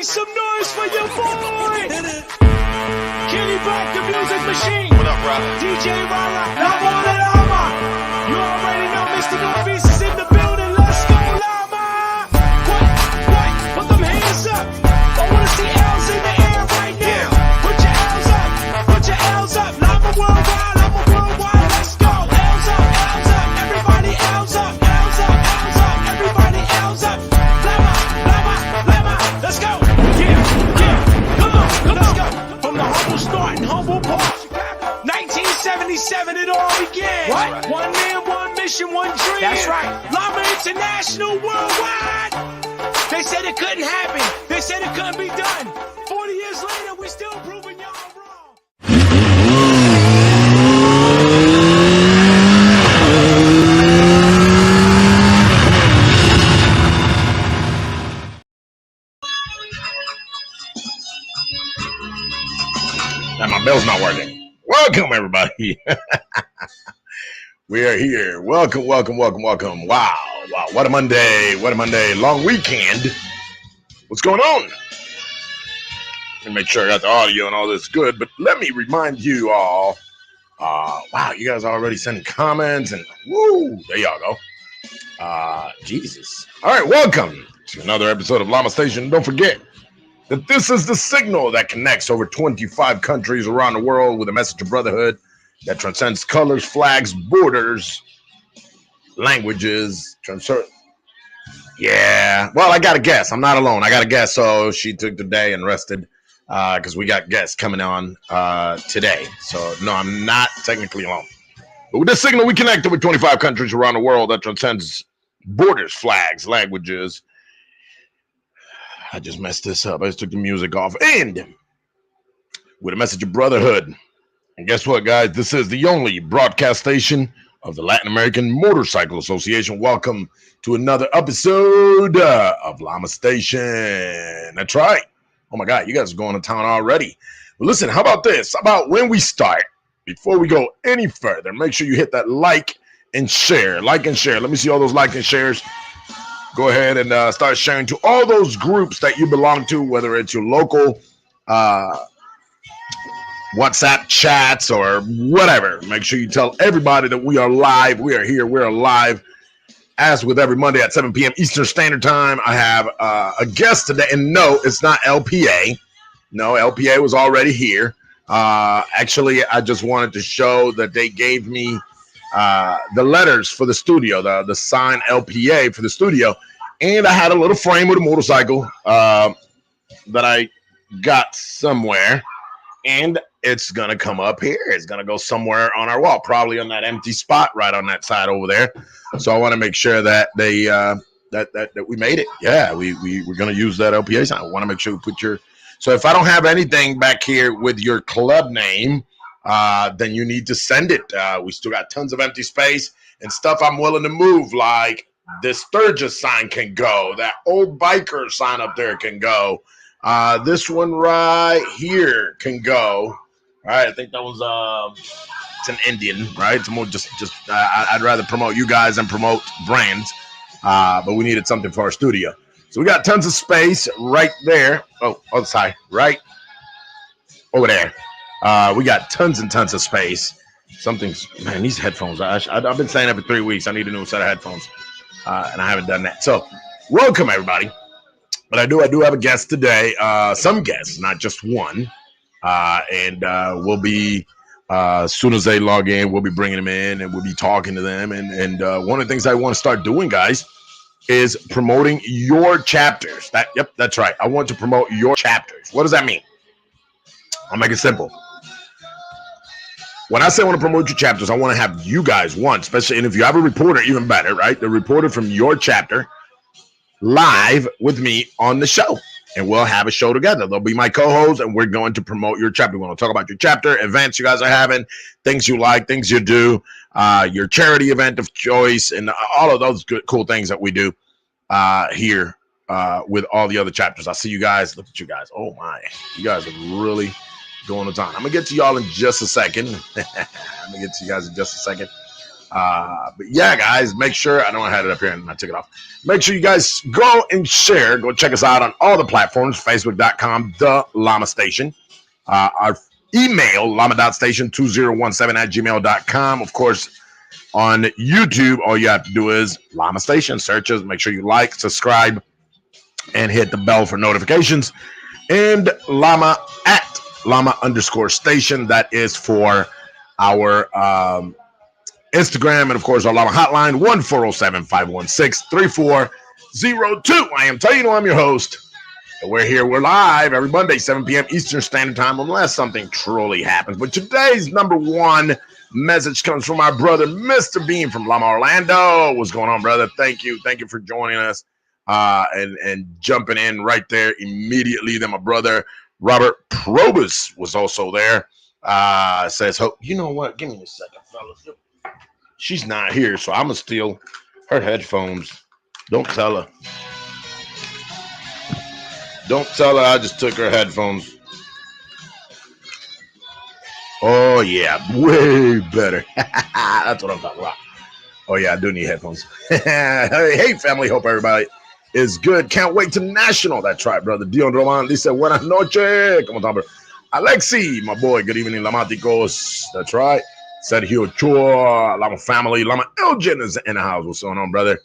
some noise for your boy. Kenny Black, the music machine. What up, brother? DJ Rara, Lama. You already know Mr. Northeast is in the building. Let's go, Lama. What? Put them hands up. I wanna see L's in the air right now. Yeah. Put your L's up. Put your L's up. Lama worldwide. Lama worldwide. Let's go. L's up. Everybody L's up. Everybody L's up. Lama. Let's go. Yeah. Come on. Let's go. From the humble start in Humble Park. 1977 it all began. What? One man, one mission, one dream. That's right. Lama International worldwide. They said it couldn't happen. They said it couldn't be done. 40 years later, we still proving y'all wrong. Now my bell's not working. Welcome, everybody. We are here. Welcome. Wow. What a Monday. Long weekend. What's going on? Let me make sure I got the audio and all this good. But let me remind you all. Wow, you guys are already sending comments. And woo, there y'all go. Jesus. All right, welcome to another episode of Lama Station. Don't forget that this is the signal that connects over 25 countries around the world with a message of brotherhood that transcends colors, flags, borders, languages. Yeah. Well, I got a guest. I'm not alone. I got a guest. So she took the day and rested because we got guests coming on today. So no, I'm not technically alone. But with this signal, we connect with 25 countries around the world that transcends borders, flags, languages. I just messed this up. I just took the music off. And with a message of brotherhood. And guess what, guys? This is the only broadcast station of the Latin American Motorcycle Association. Welcome to another episode of Lama Station. That's right. Oh, my God. You guys are going to town already. Well, listen, how about this? How about when we start, before we go any further, make sure you hit that like and share. Like and share. Let me see all those like and shares. Go ahead and start sharing to all those groups that you belong to, whether it's your local WhatsApp chats or whatever. Make sure you tell everybody that we are live. We are here. We're alive. As with every Monday at 7 p.m. Eastern Standard Time, I have a guest today. And no, it's not LPA. No, LPA was already here. Actually, I just wanted to show that they gave me the letters for the studio, the signed LPA for the studio. And I had a little frame with a motorcycle that I got somewhere. And it's going to come up here. It's going to go somewhere on our wall, probably on that empty spot right on that side over there. So I want to make sure that they that we made it. Yeah, we're going to use that LPA sign. I want to make sure we put your. So if I don't have anything back here with your club name, then you need to send it. We still got tons of empty space and stuff I'm willing to move, like this Sturgis sign can go. That old biker sign up there can go. This one right here can go. All right, I think that was it's an Indian, right? It's more just I'd rather promote you guys than promote brands. But we needed something for our studio. So we got tons of space right there. Oh, sorry, right over there. We got tons and tons of space. Man, these headphones. I've been saying that for 3 weeks. I need a new set of headphones, and I haven't done that. So, welcome everybody. But I do have a guest today. Some guests, not just one. And we'll be as soon as they log in, we'll be bringing them in, and we'll be talking to them. And one of the things I want to start doing, guys, is promoting your chapters. That's right. I want to promote your chapters. What does that mean? I'll make it simple. When I say I want to promote your chapters, I want to have you guys, especially, and if you have a reporter, even better, right? The reporter from your chapter live with me on the show, and we'll have a show together. They'll be my co-hosts, and we're going to promote your chapter. We're going to talk about your chapter, events you guys are having, things you like, things you do, your charity event of choice, and all of those good, cool things that we do here with all the other chapters. I see you guys. Look at you guys. Oh, my. You guys are really going to town. I'm going to get to y'all in just a second. I'm going to get to you guys in just a second. But yeah, guys, make sure I know I had it up here and I took it off. Make sure you guys go and share. Go check us out on all the platforms. Facebook.com, the Lama Station. Our email, llama.station2017 @gmail.com. Of course, on YouTube, all you have to do is Lama Station. Search us. Make sure you like, subscribe, and hit the bell for notifications. And Lama @Lama_station. That is for our Instagram, and of course our Lama hotline 1-407-516-3402. I am Taino. I'm your host. And we're here. We're live every Monday, 7 p.m. Eastern Standard Time, unless something truly happens. But today's number one message comes from our brother, Mr. Bean from Lama Orlando. What's going on, brother? Thank you for joining us and jumping in right there immediately. Then my brother Robert Probus was also there. Says, you know what? Give me a second, fellas. She's not here, so I'm gonna steal her headphones. Don't tell her. Don't tell her I just took her headphones. Oh yeah, way better. That's what I'm talking about. Oh yeah, I do need headphones. Hey family, hope everybody is good. Can't wait to National. That's right, brother. Dion Roman dice buenas noches. ¿Cómo están, bro? Alexi, my boy. Good evening, Lamaticos. That's right. Sergio Chua, Lama family. Lama Elgin is in the house. What's going on, brother?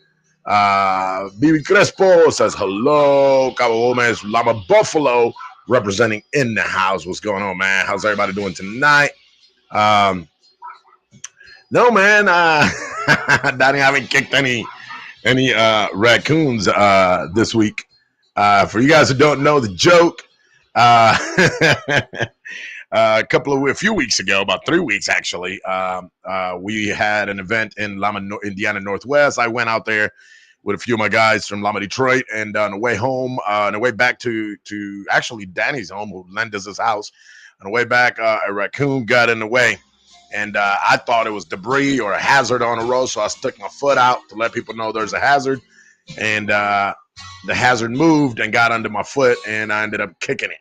Bibi Crespo says hello. Cabo Gomez, Lama Buffalo, representing in the house. What's going on, man? How's everybody doing tonight? No, man. Danny, I haven't kicked any raccoons this week. For you guys who don't know the joke, a few weeks ago, about 3 weeks actually, we had an event in Lama, Indiana Northwest. I went out there with a few of my guys from Lama Detroit, and on the way home, on the way back to actually Danny's home, who lent us his house, on the way back, a raccoon got in the way, and I thought it was debris or a hazard on the road, so I stuck my foot out to let people know there's a hazard, and the hazard moved and got under my foot, and I ended up kicking it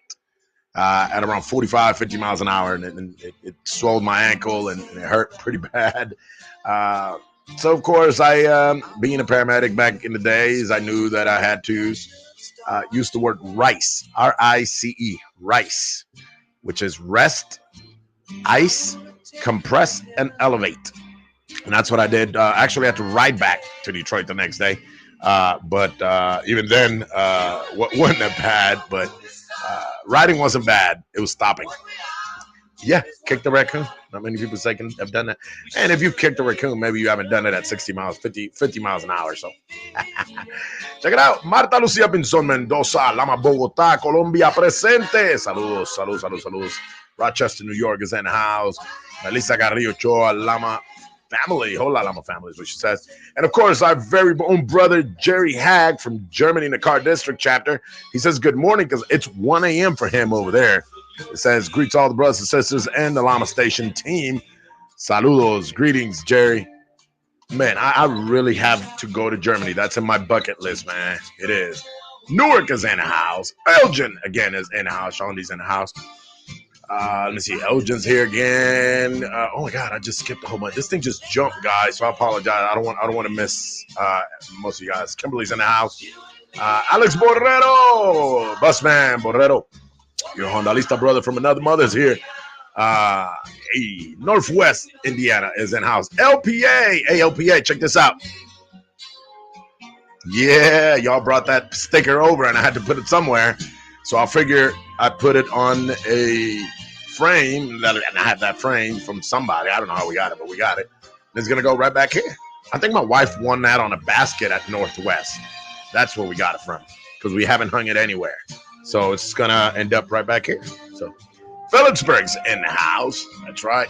at around 45, 50 miles an hour, and it swelled my ankle, and it hurt pretty bad. So, of course, I, being a paramedic back in the days, I knew that I had to use the word RICE, R-I-C-E, RICE, which is rest, ice, compress, and elevate. And that's what I did. Actually, I had to ride back to Detroit the next day. But even then, wasn't that bad, but riding wasn't bad. It was stopping. Yeah, kick the raccoon. Not many people have done that. And if you've kicked a raccoon, maybe you haven't done it at 60 miles, 50 miles an hour. So check it out. Marta Lucía Pinzón Mendoza, Lama Bogotá, Colombia presente. Saludos. Rochester, New York is in the house. Melissa Carrillo Choa, Lama family. Hola, Lama family is what she says. And of course, our very own brother, Jerry Hag from Germany in the Car District chapter. He says, good morning, because it's 1 a.m. for him over there. It says, greets all the brothers and sisters and the Lama Station team. Saludos. Greetings, Jerry. Man, I really have to go to Germany. That's in my bucket list, man. It is. Newark is in the house. Elgin, again, is in the house. Shondi's in the house. Let me see. Elgin's here again. Oh my God, I just skipped the whole bunch. This thing just jumped, guys. So I apologize. I don't want to miss most of you guys. Kimberly's in the house. Alex Borrero, busman Borrero, your Hondalista brother from another mother's here. Hey, Northwest Indiana is in house. LPA, hey LPA, check this out. Yeah, y'all brought that sticker over, and I had to put it somewhere. So I figure I put it on a frame, and I have that frame from somebody. I don't know how we got it, but we got it. And it's going to go right back here. I think my wife won that on a basket at Northwest. That's where we got it from, because we haven't hung it anywhere. So it's going to end up right back here. So Phillipsburg's in the house. That's right.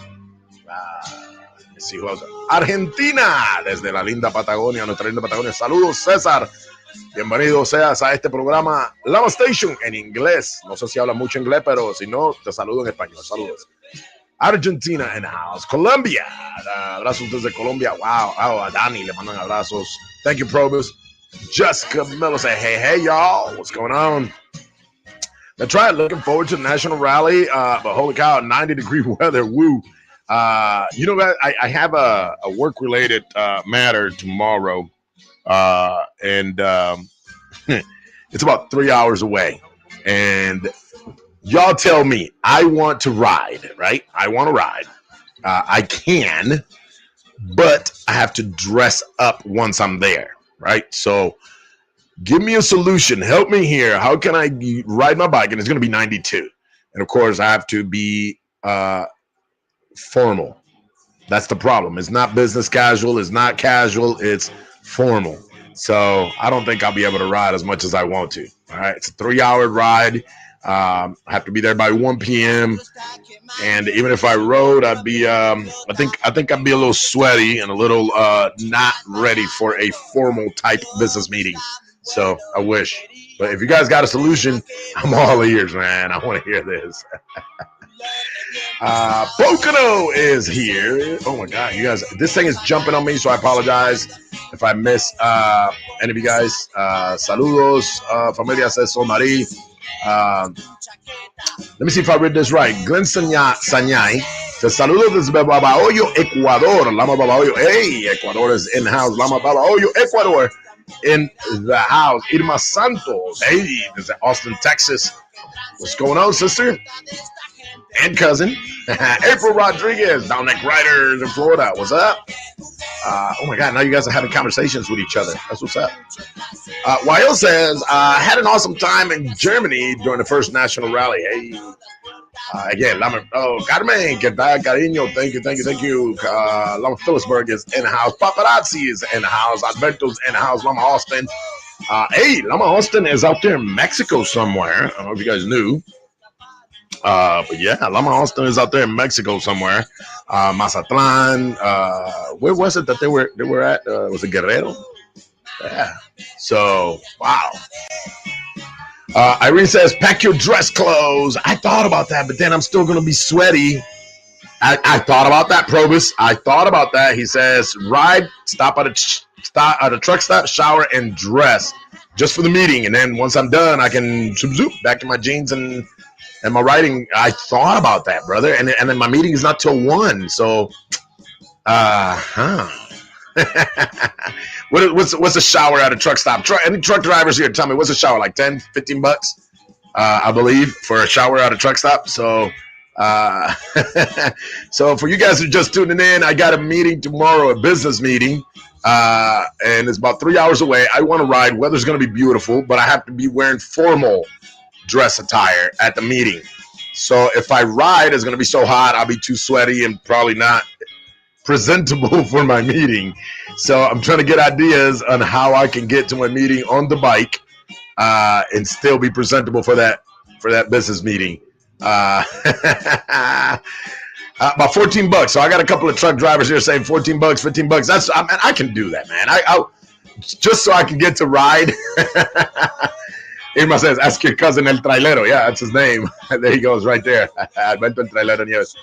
Let's see who else. Argentina, desde la linda Patagonia, nuestra linda Patagonia. Saludos, César. Bienvenido seas a este programa Lama Station en inglés. No sé si hablas mucho inglés, pero si no, te saludo en español. Saludos. Argentina in the house. Colombia. Abrazos desde Colombia. Wow. A Dani le mandan abrazos. Thank you, Probus. Jessica Miller say, hey, y'all. What's going on? That's right. Looking forward to the national rally. But holy cow, 90-degree weather. Woo. You know what? I have a work related matter tomorrow, and it's about 3 hours away. And y'all tell me, I want to ride, right? I want to ride. I can, but I have to dress up once I'm there, right? So give me a solution. Help me here. How can I ride my bike? And it's going to be 92. And of course, I have to be formal. That's the problem. It's not business casual. It's not casual. It's formal. So I don't think I'll be able to ride as much as I want to. All right. It's a 3 hour ride. I have to be there by 1 p.m. And even if I rode, I'd be I think I'd be a little sweaty and a little not ready for a formal type business meeting. So I wish. But if you guys got a solution, I'm all ears, man. I want to hear this. Poconos is here. Oh my God, you guys, this thing is jumping on me, so I apologize if I miss any of you guys. Saludos, familia Cesar Marie. Let me see if I read this right. Glenn Sanyai says, saludos desde Babahoyo, Ecuador. Lama Babahoyo. Hey, Ecuador is in the house. Lama Babahoyo, Ecuador in the house. Irma Santos. Hey, this is Austin, Texas. What's going on, sister? And cousin. April Rodriguez, Down Neck Riders in Florida. What's up? Oh my God, now you guys are having conversations with each other. That's what's up. Wael says, had an awesome time in Germany during the first national rally. Hey, again, Lama, Carmen, que tal, cariño, thank you. Lama Phillipsburg is in the house. Paparazzi is in the house. Alberto's in the house. Lama Austin. Hey, Lama Austin is out there in Mexico somewhere. I don't know if you guys knew. But yeah, Lama Austin is out there in Mexico somewhere. Mazatlan. Where was it that they were at? Was it Guerrero? Yeah. So wow. Irene says, pack your dress clothes. I thought about that, but then I'm still gonna be sweaty. I thought about that, Probus. I thought about that. He says, ride, stop at a truck stop, shower, and dress just for the meeting. And then once I'm done, I can zoop back to my jeans and my riding. I thought about that, brother. And then my meeting is not till 1. So, what's a shower at a truck stop? Any truck drivers here, tell me, what's a shower, like 10, 15 bucks? I believe, for a shower at a truck stop. So, so for you guys who are just tuning in, I got a meeting tomorrow, a business meeting, and it's about 3 hours away. I want to ride. Weather's going to be beautiful, but I have to be wearing formal dress attire at the meeting. So if I ride, it's going to be so hot, I'll be too sweaty and probably not presentable for my meeting. So I'm trying to get ideas on how I can get to my meeting on the bike and still be presentable for that business meeting. About 14 bucks. So I got a couple of truck drivers here saying 14 bucks, 15 bucks. I can do that, man. I just so I can get to ride. Irma says, ask your cousin El Trailero. Yeah, that's his name. There he goes, right there. Alberto El Trailero Nieves.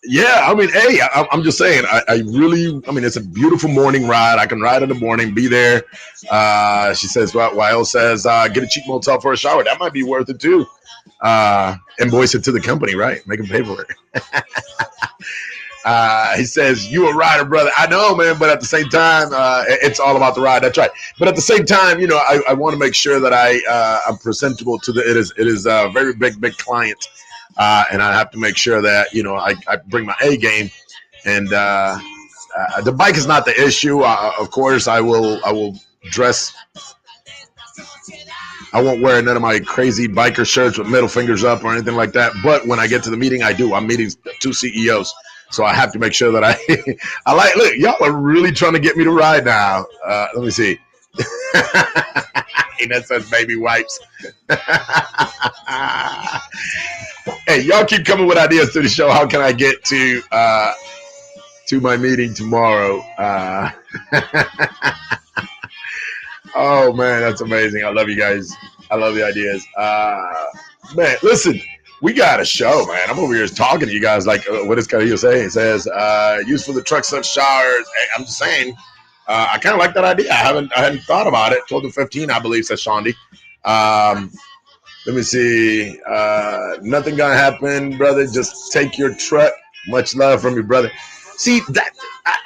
Yeah, I mean, hey, I'm just saying, I mean, it's a beautiful morning ride. I can ride in the morning, be there. She says, Wael says, get a cheap motel for a shower. That might be worth it too. Invoice it to the company, right? Make them pay for it. He says, you a rider, brother. I know, man, but at the same time, it's all about the ride. That's right. But at the same time, you know, I want to make sure that I'm presentable to it is a very big client. And I have to make sure that, you know, I bring my A game. And the bike is not the issue. Of course, I will dress. I won't wear none of my crazy biker shirts with middle fingers up or anything like that. But when I get to the meeting, I'm meeting 2 CEOs. So I have to make sure that look, y'all are really trying to get me to ride now. Let me see. That says baby wipes. Hey, y'all keep coming with ideas to the show. How can I get to my meeting tomorrow? Oh man, that's amazing. I love you guys. I love the ideas. Man, listen, we got a show, man. I'm over here talking to you guys like, what is Carrillo saying? It says, used for the truck stop showers. Hey, I'm just saying, I kind of like that idea. I hadn't thought about it. 12 to 15, I believe, says Shondi. Let me see. Nothing gonna happen, brother. Just take your truck Much love from your brother. See that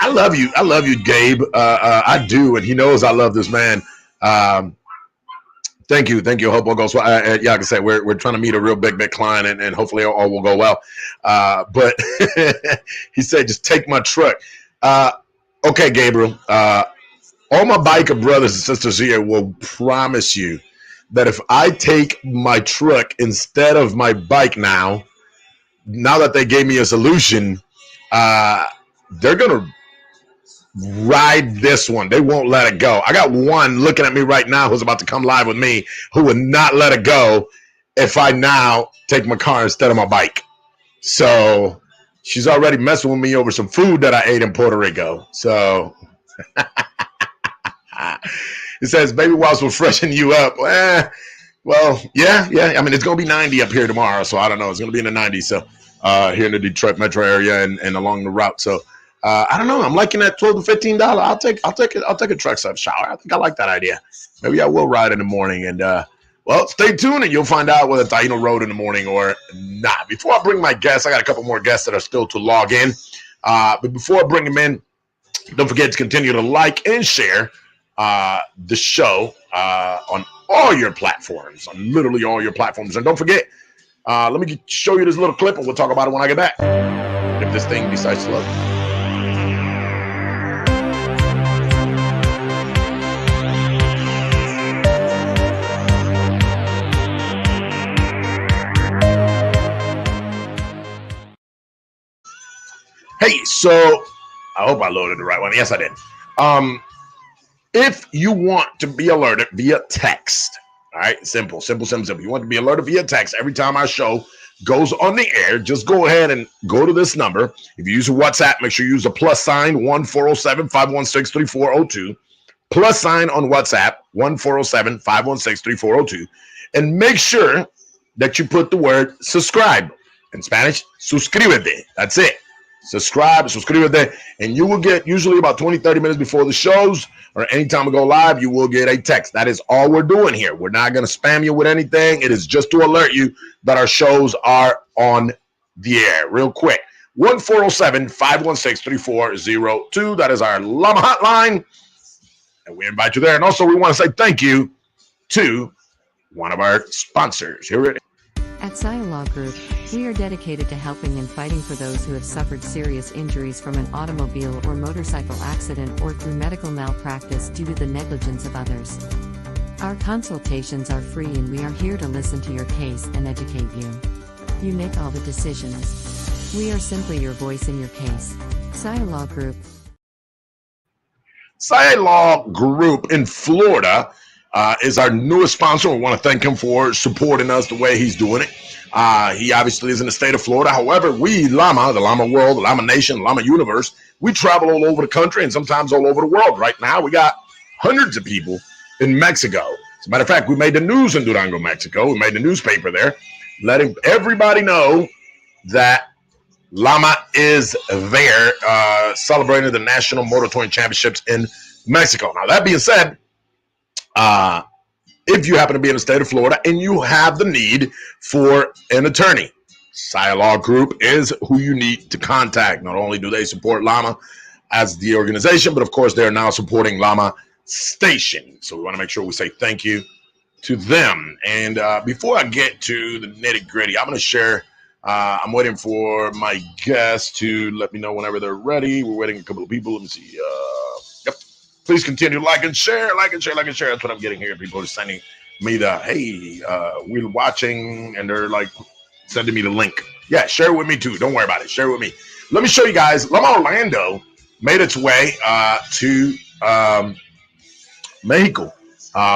I love you. I love you, Gabe. I do, and he knows I love this man. Thank you. Hope all goes well. Yeah, like I said, we're trying to meet a real big client, and hopefully all will go well. But he said, just take my truck. Okay, Gabriel. All my biker brothers and sisters here will promise you that if I take my truck instead of my bike now that they gave me a solution, they're gonna ride this one. They won't let it go. I got one looking at me right now who's about to come live with me who would not let it go if I now take my car instead of my bike. So she's already messing with me over some food that I ate in Puerto Rico. So it says, baby wipes will freshen you up. Well, yeah. I mean, it's going to be 90 up here tomorrow. So I don't know. It's going to be in the 90s. So here in the Detroit metro area and along the route. So I don't know. I'm liking that $12 to $15. I'll take a truck stop shower. I think I like that idea. Maybe I will ride in the morning. And well, stay tuned and you'll find out whether Taino rode in the morning or not. Before I bring my guests, I got a couple more guests that are still to log in. But before I bring them in, don't forget to continue to like and share the show on all your platforms, on literally all your platforms. And don't forget, let me show you this little clip and we'll talk about it when I get back. If this thing decides to load. Hey, so I hope I loaded the right one. Yes, I did. If you want to be alerted via text, all right, simple. You want to be alerted via text every time our show goes on the air, just go ahead and go to this number. If you use a WhatsApp, make sure you use the +sign 1-407-516-3402. +sign on WhatsApp 1-407-516-3402. And make sure that you put the word subscribe. In Spanish, suscríbete. That's it. Suscríbete, and you will get usually about 20-30 minutes before the shows or anytime we go live, you will get a text. That is all we're doing here. We're not going to spam you with anything. It is just to alert you that our shows are on the air. Real quick, 1-407-516-3402. That is our Llama hotline, and we invite you there. And also, we want to say thank you to one of our sponsors. Here it is. At Law Group, we are dedicated to helping and fighting for those who have suffered serious injuries from an automobile or motorcycle accident or through medical malpractice due to the negligence of others. Our consultations are free and we are here to listen to your case and educate you. You make all the decisions. We are simply your voice in your case. Law Group. Law Group in Florida is our newest sponsor. We want to thank him for supporting us the way he's doing it. He obviously is in the state of Florida. However, we, Llama, the Llama world, the Llama nation, the Llama universe, we travel all over the country and sometimes all over the world. Right now, we got hundreds of people in Mexico. As a matter of fact, we made the news in Durango, Mexico. We made the newspaper there, letting everybody know that Llama is there celebrating the National Motor Touring Championships in Mexico. Now, that being said, if you happen to be in the state of Florida and you have the need for an attorney, Law Group is who you need to contact. Not only do they support Llama as the organization, but of course they're now supporting Lama Station. So we want to make sure we say thank you to them. And before I get to the nitty gritty, I'm going to share. I'm waiting for my guests to let me know whenever they're ready. We're waiting a couple of people. Let me see. Yep. Please continue to like and share, like and share, like and share. That's what I'm getting here. People are sending me the, hey, we're watching, and they're like sending me the link. Yeah, share it with me too. Don't worry about it. Share it with me. Let me show you guys. Lama Orlando made its way to Mexico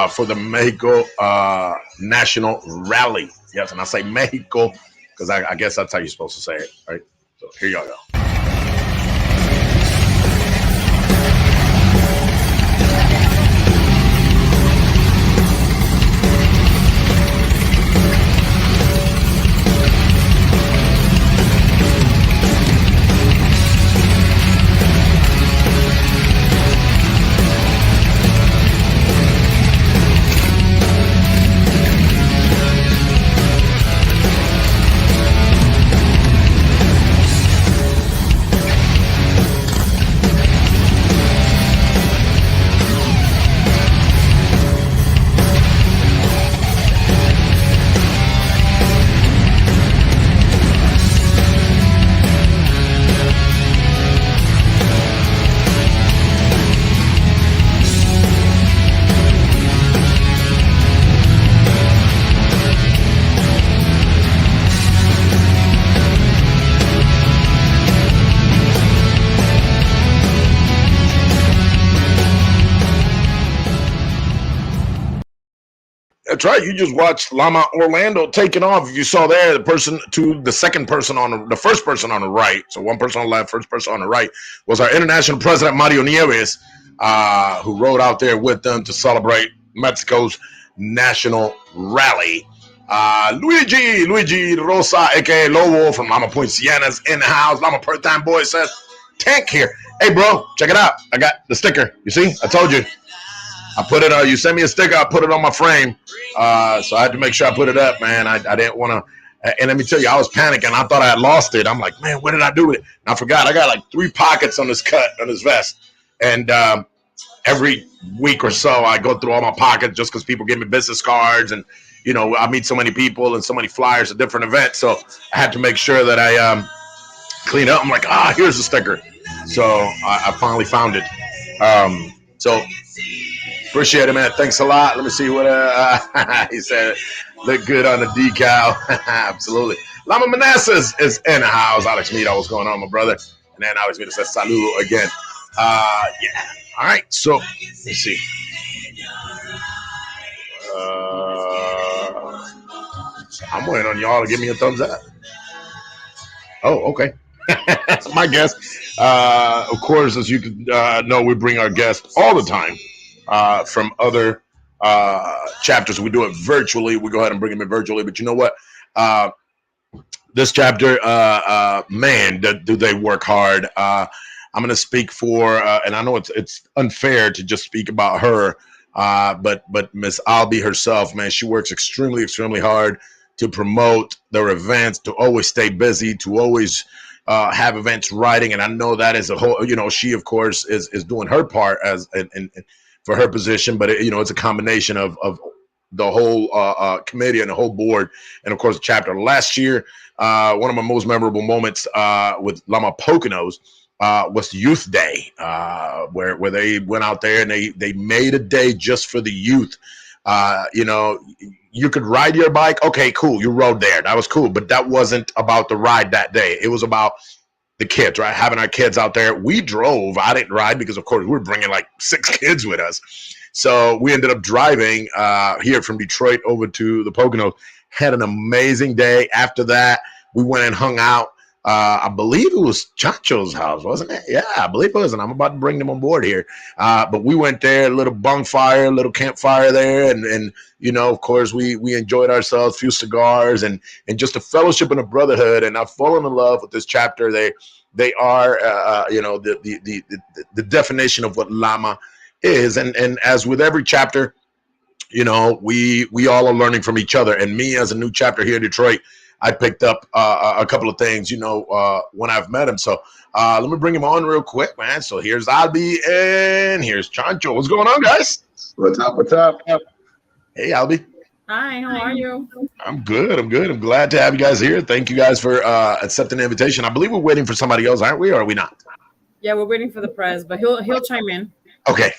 for the Mexico National Rally. Yes, and I say Mexico because I guess that's how you're supposed to say it, right? So here y'all go. That's right. You just watched Lama Orlando taking off. If you saw there, the second person on the first person on the right. So one person on the left, first person on the right was our international president Mario Nieves, who rode out there with them to celebrate Mexico's national rally. Luigi Rosa, aka Lobo from Lama Point Siena's in the house. Lama Per Time Boy says, Tank here. Hey, bro, check it out. I got the sticker. You see? I told you. I put it on. You sent me a sticker. I put it on my frame. So I had to make sure I put it up, man. I didn't want to. And let me tell you, I was panicking. I thought I had lost it. I'm like, man, what did I do with it? And I forgot. I got like 3 pockets on this vest. And every week or so, I go through all my pockets just because people give me business cards. And, you know, I meet so many people and so many flyers at different events. So I had to make sure that I clean up. I'm like, here's the sticker. So I finally found it. So appreciate it, man. Thanks a lot. Let me see what he said. Look good on the decal. Absolutely. Lama Manassas is in the house. Alex Mead, what's going on, my brother? And then Alex Mead says saludo again. Yeah. All right. So let's see. I'm waiting on y'all to give me a thumbs up. Oh, okay. That's my guess. Of course, as you can know, we bring our guests all the time from other chapters. We do it virtually. We go ahead and bring them in virtually. But you know what? This chapter, man, do they work hard. I'm going to speak for, and I know it's unfair to just speak about her, but Miss Albie herself, man, she works extremely, extremely hard to promote their events, to always stay busy, to always have events writing. And I know that is a whole, you know, she, of course, is doing her part as in for her position, but you know, it's a combination of the whole committee and the whole board, and of course the chapter. Last year, one of my most memorable moments with Lama Poconos was Youth Day, where they went out there and they made a day just for the youth. You know, you could ride your bike. Okay, cool. You rode there. That was cool. But that wasn't about the ride that day. It was about the kids, right? Having our kids out there. We drove. I didn't ride because, of course, we were bringing like 6 kids with us. So we ended up driving here from Detroit over to the Poconos. Had an amazing day. After that, we went and hung out. I believe it was Chacho's house, wasn't it? Yeah, I believe it was, and I'm about to bring them on board here. But we went there, a little bonfire, a little campfire there, and you know, of course, we enjoyed ourselves, a few cigars, and just a fellowship and a brotherhood. And I've fallen in love with this chapter. They are, you know, the definition of what Lama is, and as with every chapter, you know, we all are learning from each other. And me, as a new chapter here in Detroit, I picked up a couple of things, you know, when I've met him. So let me bring him on real quick, man. So here's Albie and here's Chancho. What's going on, guys? What's up? What's up? Hey, Albie. Hi, how are you? I'm good. I'm good. I'm glad to have you guys here. Thank you guys for accepting the invitation. I believe we're waiting for somebody else, aren't we? Or are we not? Yeah, we're waiting for the press, but he'll chime in. Okay.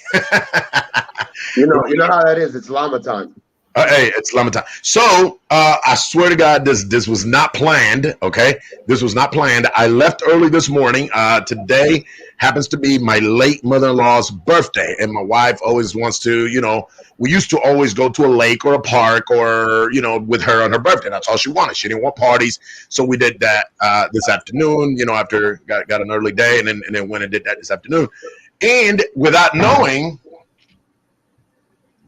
You know how that is. It's llama time. Hey, it's Lama time. So I swear to God, this was not planned. Okay, this was not planned. I left early this morning. Today happens to be my late mother-in-law's birthday, and my wife always wants to, you know, we used to always go to a lake or a park or, you know, with her on her birthday. That's all she wanted. She didn't want parties, so we did that this afternoon. You know, after got an early day, and then went and did that this afternoon, and without knowing.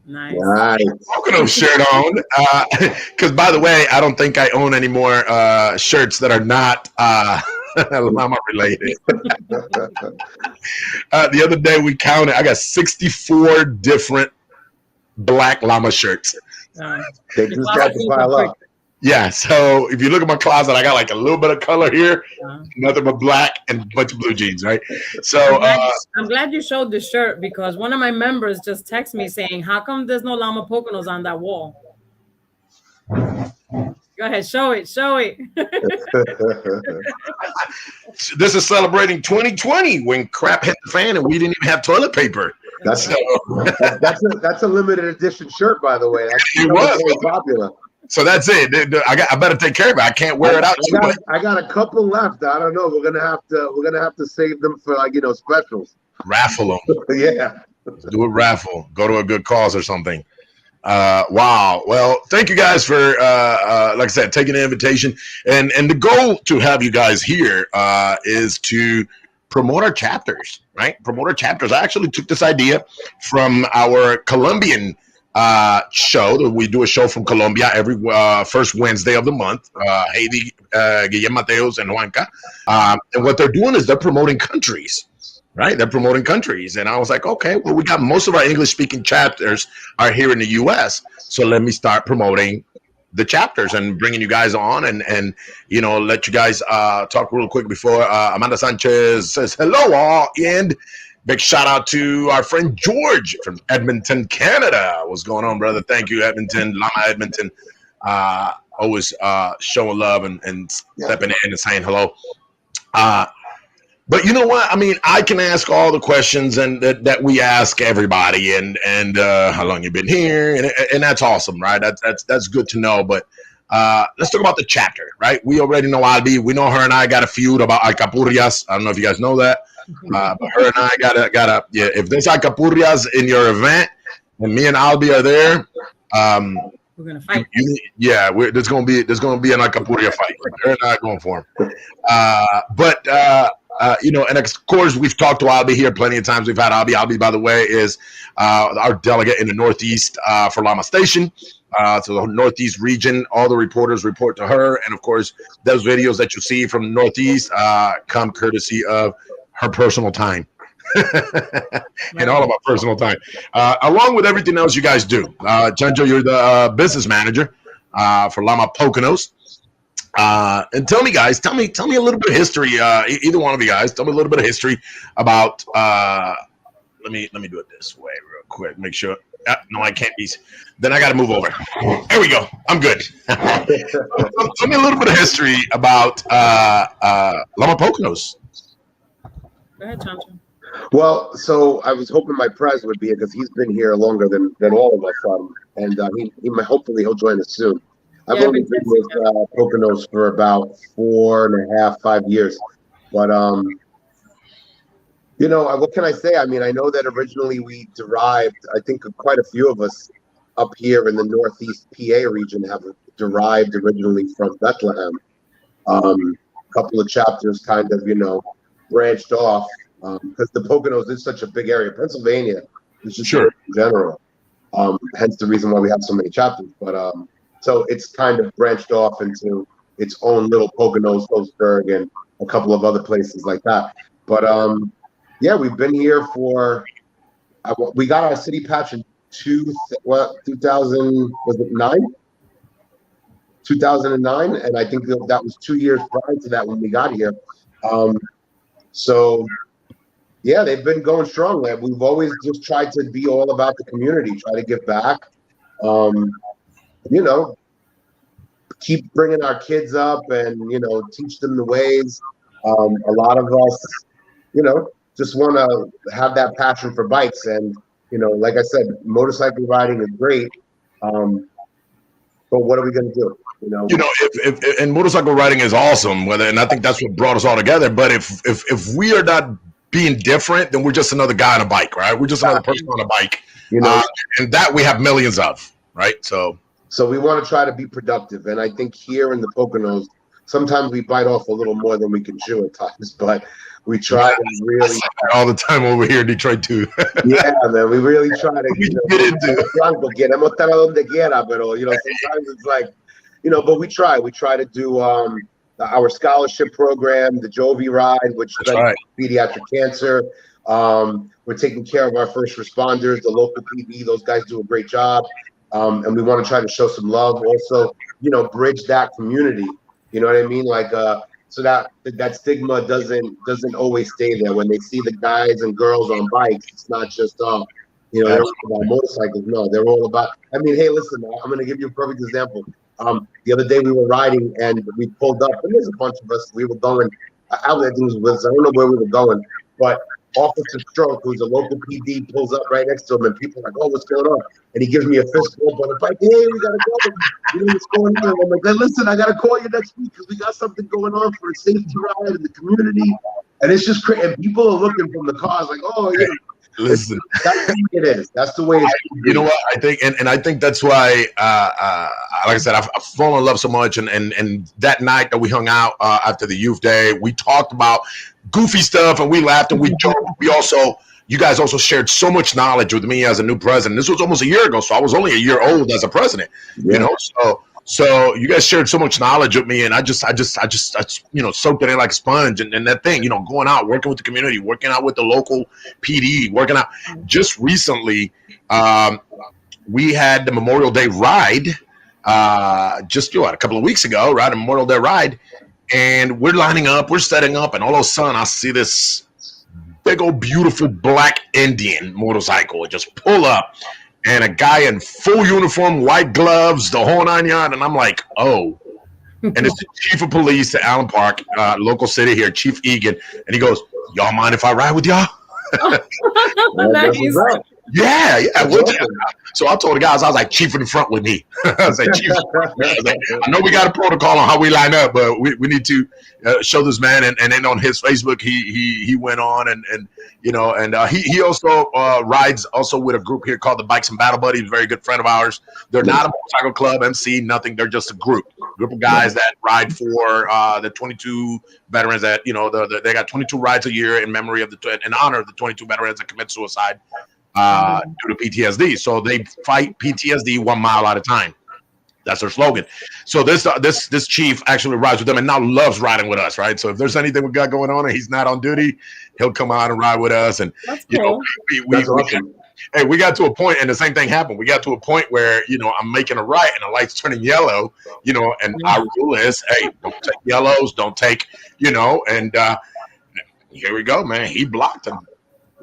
Nice. Poconos shirt on. Because by the way, I don't think I own any more shirts that are not Lama related. The other day we counted. I got 64 different black Lama shirts. They do start to pile up. Yeah, so if you look at my closet, I got like a little bit of color here, nothing but black, and a bunch of blue jeans, right? So I'm glad you showed the shirt, because one of my members just texted me saying, how come there's no Lama Poconos on that wall? Go ahead, show it. This is celebrating 2020 when crap hit the fan and we didn't even have toilet paper. That's a limited edition shirt, by the way. That's very popular. So that's it. I better take care of it. I can't wear it out. I got a couple left. I don't know. We're gonna have to save them for, like, you know, specials. Raffle them. Yeah. Do a raffle. Go to a good cause or something. Wow. Well, thank you guys for, like I said, taking the invitation. And the goal to have you guys here is to promote our chapters, right? Promote our chapters. I actually took this idea from our Colombian show. We do a show from Colombia every first Wednesday of the month. Heidi, Guillermo Mateos, and Juanca. And what they're doing is they're promoting countries. Right, they're promoting countries, and I was like, okay, well, we got most of our English-speaking chapters are here in the U.S., so let me start promoting the chapters and bringing you guys on, and you know, let you guys talk real quick before Amanda Sanchez says hello all, and big shout out to our friend George from Edmonton, Canada. What's going on, brother? Thank you, Edmonton, Lama Edmonton, always showing love and stepping in and saying hello. But you know what? I mean, I can ask all the questions and that we ask everybody, and how long you've been here, and that's awesome, right? That's good to know. But let's talk about the chapter, right? We already know Albi. We know her and I got a feud about alcapurrias. I don't know if you guys know that, but her and I got a yeah. If there's alcapurrias in your event, and me and Albi are there, we're gonna fight. There's gonna be an alcapurria fight. Her and I are going for him. You know, and of course, we've talked to Albi here plenty of times. We've had Albi. Albi, by the way, is our delegate in the Northeast for Lama Station. So the Northeast region, all the reporters report to her. And of course, those videos that you see from the Northeast come courtesy of her personal time. And all of our personal time, along with everything else you guys do. Chancho, you're the business manager for Lama Poconos. And tell me, guys, tell me a little bit of history. Either one of you guys, tell me a little bit of history about. Let me do it this way real quick. Make sure. No, I can't be. Then I got to move over. There we go. I'm good. Tell me a little bit of history about Lama Poconos. Go ahead, Chancho. Well, so I was hoping my prez would be here because he's been here longer than all of us, and hopefully he'll join us soon. I've only been with Poconos for about 4.5, 5 years, but you know, what can I say? I mean, I know that originally we derived. I think quite a few of us up here in the Northeast PA region have derived originally from Bethlehem. A couple of chapters kind of, you know, branched off because the Poconos is such a big area. Pennsylvania is just in general. Hence the reason why we have so many chapters, but. So it's kind of branched off into its own little Poconos, Holzberg, and a couple of other places like that. But yeah, we've been here for. We got our city patch in 2000. Was it 9? 2009, and I think that was 2 years prior to that when we got here. So yeah, they've been going strong. We've always just tried to be all about the community, try to give back. You know, keep bringing our kids up and, you know, teach them the ways. A lot of us, you know, just want to have that passion for bikes. And, you know, like I said, motorcycle riding is great. But what are we going to do? You know, if and motorcycle riding is awesome. And I think that's what brought us all together. But if we are not being different, then we're just another guy on a bike, right? We're just another person on a bike. You know, and that we have millions of, right? So we want to try to be productive. And I think here in the Poconos, sometimes we bite off a little more than we can chew at times, but we try to really all the time over here in Detroit too. Yeah, man, we really try to get into you know, sometimes it's like, you know, but we try to do our scholarship program, the Jovi ride, which is pediatric cancer. We're taking care of our first responders, the local PD. Those guys do a great job. And we want to try to show some love, also, you know, bridge that community. You know what I mean? Like, so that stigma doesn't always stay there. When they see the guys and girls on bikes, it's not just you know, they're all about motorcycles. No, they're all about. I mean, hey, listen, I'm going to give you a perfect example. The other day we were riding and we pulled up, and there's a bunch of us. We were going. Outlet was with us. I don't know where we were going, but Officer Stroke, who's a local PD, pulls up right next to him, and people are like, "Oh, what's going on?" And he gives me a fist bump on the bike. Hey, we gotta go. You know what's going on? I'm like, listen, I gotta call you next week because we got something going on for a safety ride in the community. And it's just crazy. And people are looking from the cars like, "Oh, yeah." Listen, That's the way it is. That's the way it is. You know what I think, and I think that's why, like I said, I've fallen in love so much. And that night that we hung out after the youth day, we talked about goofy stuff and we laughed and we joked. You guys also shared so much knowledge with me as a new president. This was almost a year ago, so I was only a year old as a president. Yeah. You know, so you guys shared so much knowledge with me, and I just soaked it in like a sponge. And that thing, going out, working with the community, working out with the local PD, working out. Just recently, we had the Memorial Day ride, just a couple of weeks ago, right? A Memorial Day ride, and we're lining up, we're setting up, and all of a sudden I see this big old beautiful black Indian motorcycle just pull up. And a guy in full uniform, white gloves, the whole 9 yards, and I'm like, oh. And it's the chief of police at Allen Park, local city here, Chief Egan, and he goes, "Y'all mind if I ride with y'all?" Nice. Yeah. So I told the guys, I was like, "Chief in the front with me." I was like, "Chief in the front." I was like, I know we got a protocol on how we line up, but we need to show this man. And then on his Facebook, he went on and he also rides also with a group here called the Bikes and Battle Buddies, a very good friend of ours. They're not a motorcycle club, MC, nothing. They're just a group of guys that ride for the 22 veterans that, they got 22 rides a year in honor of the 22 veterans that commit suicide due to PTSD. So they fight PTSD 1 mile at a time. That's their slogan. So this chief actually rides with them and now loves riding with us, right? So if there's anything we got going on and he's not on duty, he'll come out and ride with us. And That's cool. we got to a point, and the same thing happened. We got to a point where I'm making a right and the light's turning yellow, and our rule is, hey, don't take yellows, don't take, and here we go, man. He blocked and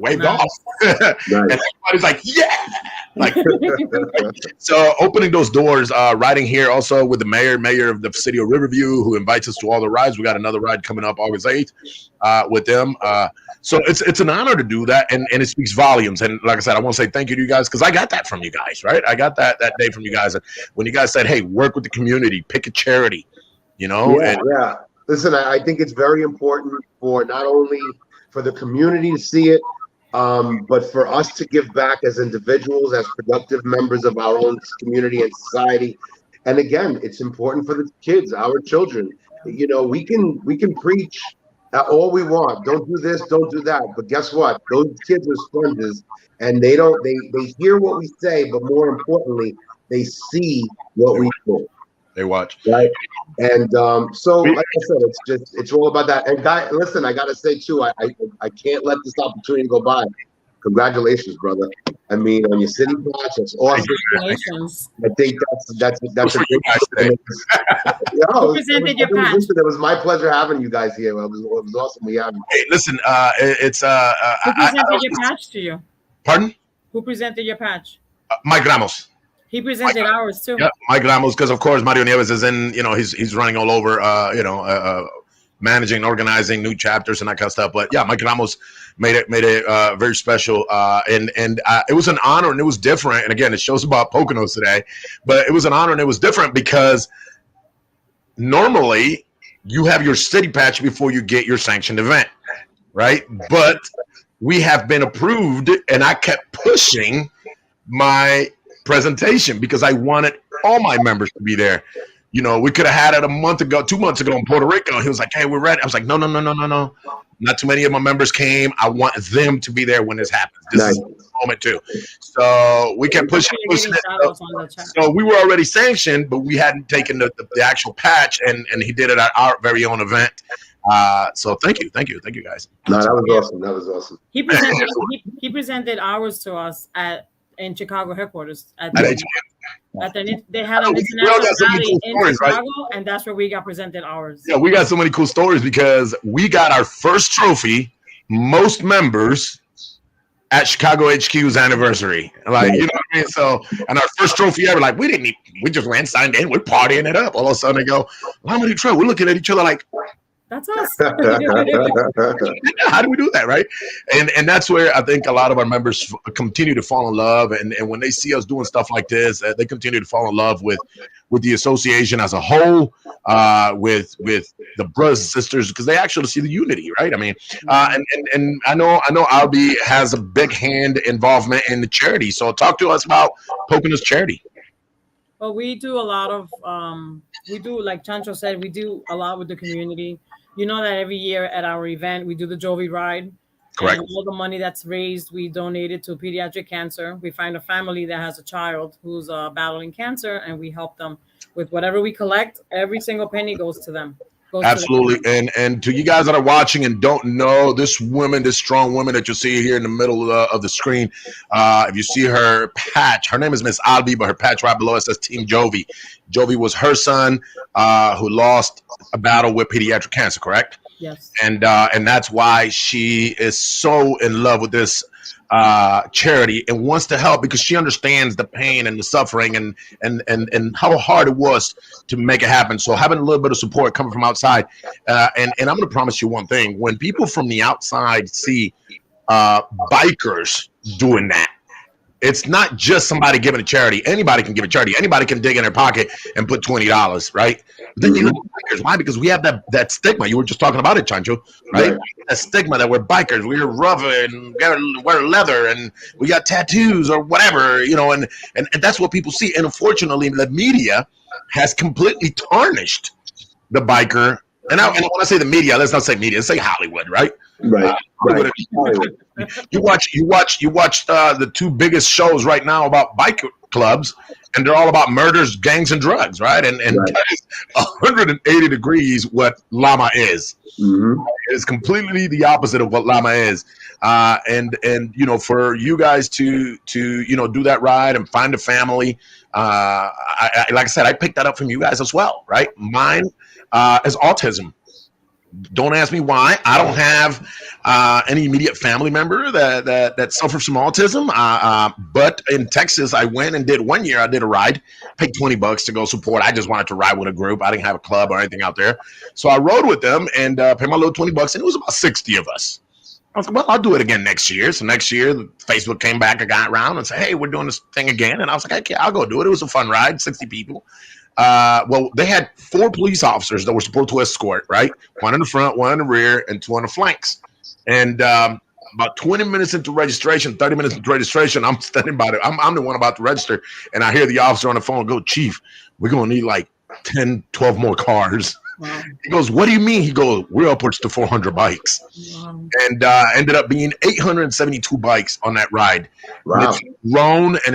waved off. And everybody's like, yeah. So opening those doors, riding here also with the mayor of the city of Riverview, who invites us to all the rides. We got another ride coming up August 8th with them. So it's an honor to do that, and it speaks volumes. And like I said, I want to say thank you to you guys because I got that from you guys, right? I got that day from you guys. And when you guys said, hey, work with the community, pick a charity, Yeah. Listen, I think it's very important for not only for the community to see it, but for us to give back as individuals, as productive members of our own community and society. And again, it's important for the kids, our children. We can preach all we want. Don't do this, don't do that. But guess what? Those kids are sponges, and they hear what we say, but more importantly, they see what we do. They watch. Right. And so like I said, it's all about that. And guy, listen, I gotta say too, I can't let this opportunity go by. Congratulations, brother. I mean, on your city patch, that's awesome. Congratulations. I think that's a great thing. Who presented your patch? It was my pleasure having you guys here. It was awesome. We have. Hey, listen, it's Who presented your patch to you? Pardon? Who presented your patch? Mike Ramos. He presented ours too. Yeah, Mike Ramos, because of course Mario Nieves is in. He's running all over. Managing, organizing new chapters and that kind of stuff. But yeah, Mike Ramos made it very special. And it was an honor and it was different. And again, it shows about Poconos today, but it was an honor and it was different because normally you have your city patch before you get your sanctioned event, right? But we have been approved, and I kept pushing my presentation because I wanted all my members to be there. We could have had it 2 months ago in Puerto Rico. He was like, hey, we're ready. I was like, no. Not too many of my members came. I want them to be there when this happens. This is the moment too. So we kept pushing it. So we were already sanctioned, but we hadn't taken the actual patch, and he did it at our very own event. So thank you guys. No, that was awesome. He presented ours to us in Chicago headquarters. They had an international rally in Chicago, right? And that's where we got presented ours. Yeah, we got so many cool stories because we got our first trophy, most members at Chicago HQ's anniversary. Like, you know what I mean? So, and our first trophy ever, like we just went, signed in, we're partying it up. All of a sudden they go, Lama Detroit. We're looking at each other like, that's us. How do we do that, right? And that's where I think a lot of our members continue to fall in love. And when they see us doing stuff like this, they continue to fall in love with with the association as a whole, with the brothers and sisters, because they actually see the unity, right? I mean, and I know Albi has a big hand involvement in the charity. So talk to us about Poconos charity. Well, we do a lot of like Chancho said, we do a lot with the community. You know that every year at our event we do the Jovi ride. Correct. And all the money that's raised, we donate it to pediatric cancer. We find a family that has a child who's battling cancer, and we help them with whatever we collect. Every single penny goes to them. Absolutely. And to you guys that are watching and don't know, this woman, this strong woman that you see here in the middle of the screen, if you see her patch, her name is Miss Albi, but her patch right below it says Team Jovi. Jovi was her son who lost a battle with pediatric cancer, correct? Yes. And that's why she is so in love with this charity and wants to help, because she understands the pain and the suffering and how hard it was to make it happen. So having a little bit of support coming from outside, and I'm going to promise you one thing: when people from the outside see bikers doing that, it's not just somebody giving a charity. Anybody can give a charity. Anybody can dig in their pocket and put $20, right? But then you look at bikers. Why? Because we have that stigma. You were just talking about it, Chancho, right? That stigma that we're bikers. We're rough and wear leather and we got tattoos or whatever, you know, and that's what people see. And unfortunately, the media has completely tarnished the biker. And when I say the media, let's not say media, let's say Hollywood, right? Right. You watch the two biggest shows right now about bike clubs, and they're all about murders, gangs, and drugs, right? And that is 180 degrees what Lama is. Mm-hmm. It's completely the opposite of what Lama is. And you know, for you guys to you know, do that ride and find a family, I like I said, I picked that up from you guys as well, right? Mine is autism. Don't ask me why. I don't have any immediate family member that suffers from autism. But in Texas, I went and did 1 year. I did a ride, paid $20 to go support. I just wanted to ride with a group. I didn't have a club or anything out there. So I rode with them and paid my little $20, and it was about 60 of us. I was like, well, I'll do it again next year. So next year, Facebook came back, I got around and said, hey, we're doing this thing again. And I was like, okay, I'll go do it. It was a fun ride, 60 people. Well, they had 4 police officers that were supposed to escort, right? 1 in the front, 1 in the rear, and 2 on the flanks. And about 20 minutes into registration, 30 minutes into registration, I'm standing by it. I'm the one about to register. And I hear the officer on the phone go, Chief, we're going to need like 10, 12 more cars. Wow. He goes, what do you mean? He goes, we're upwards to 400 bikes. Wow. And ended up being 872 bikes on that ride. Wow. It's grown, and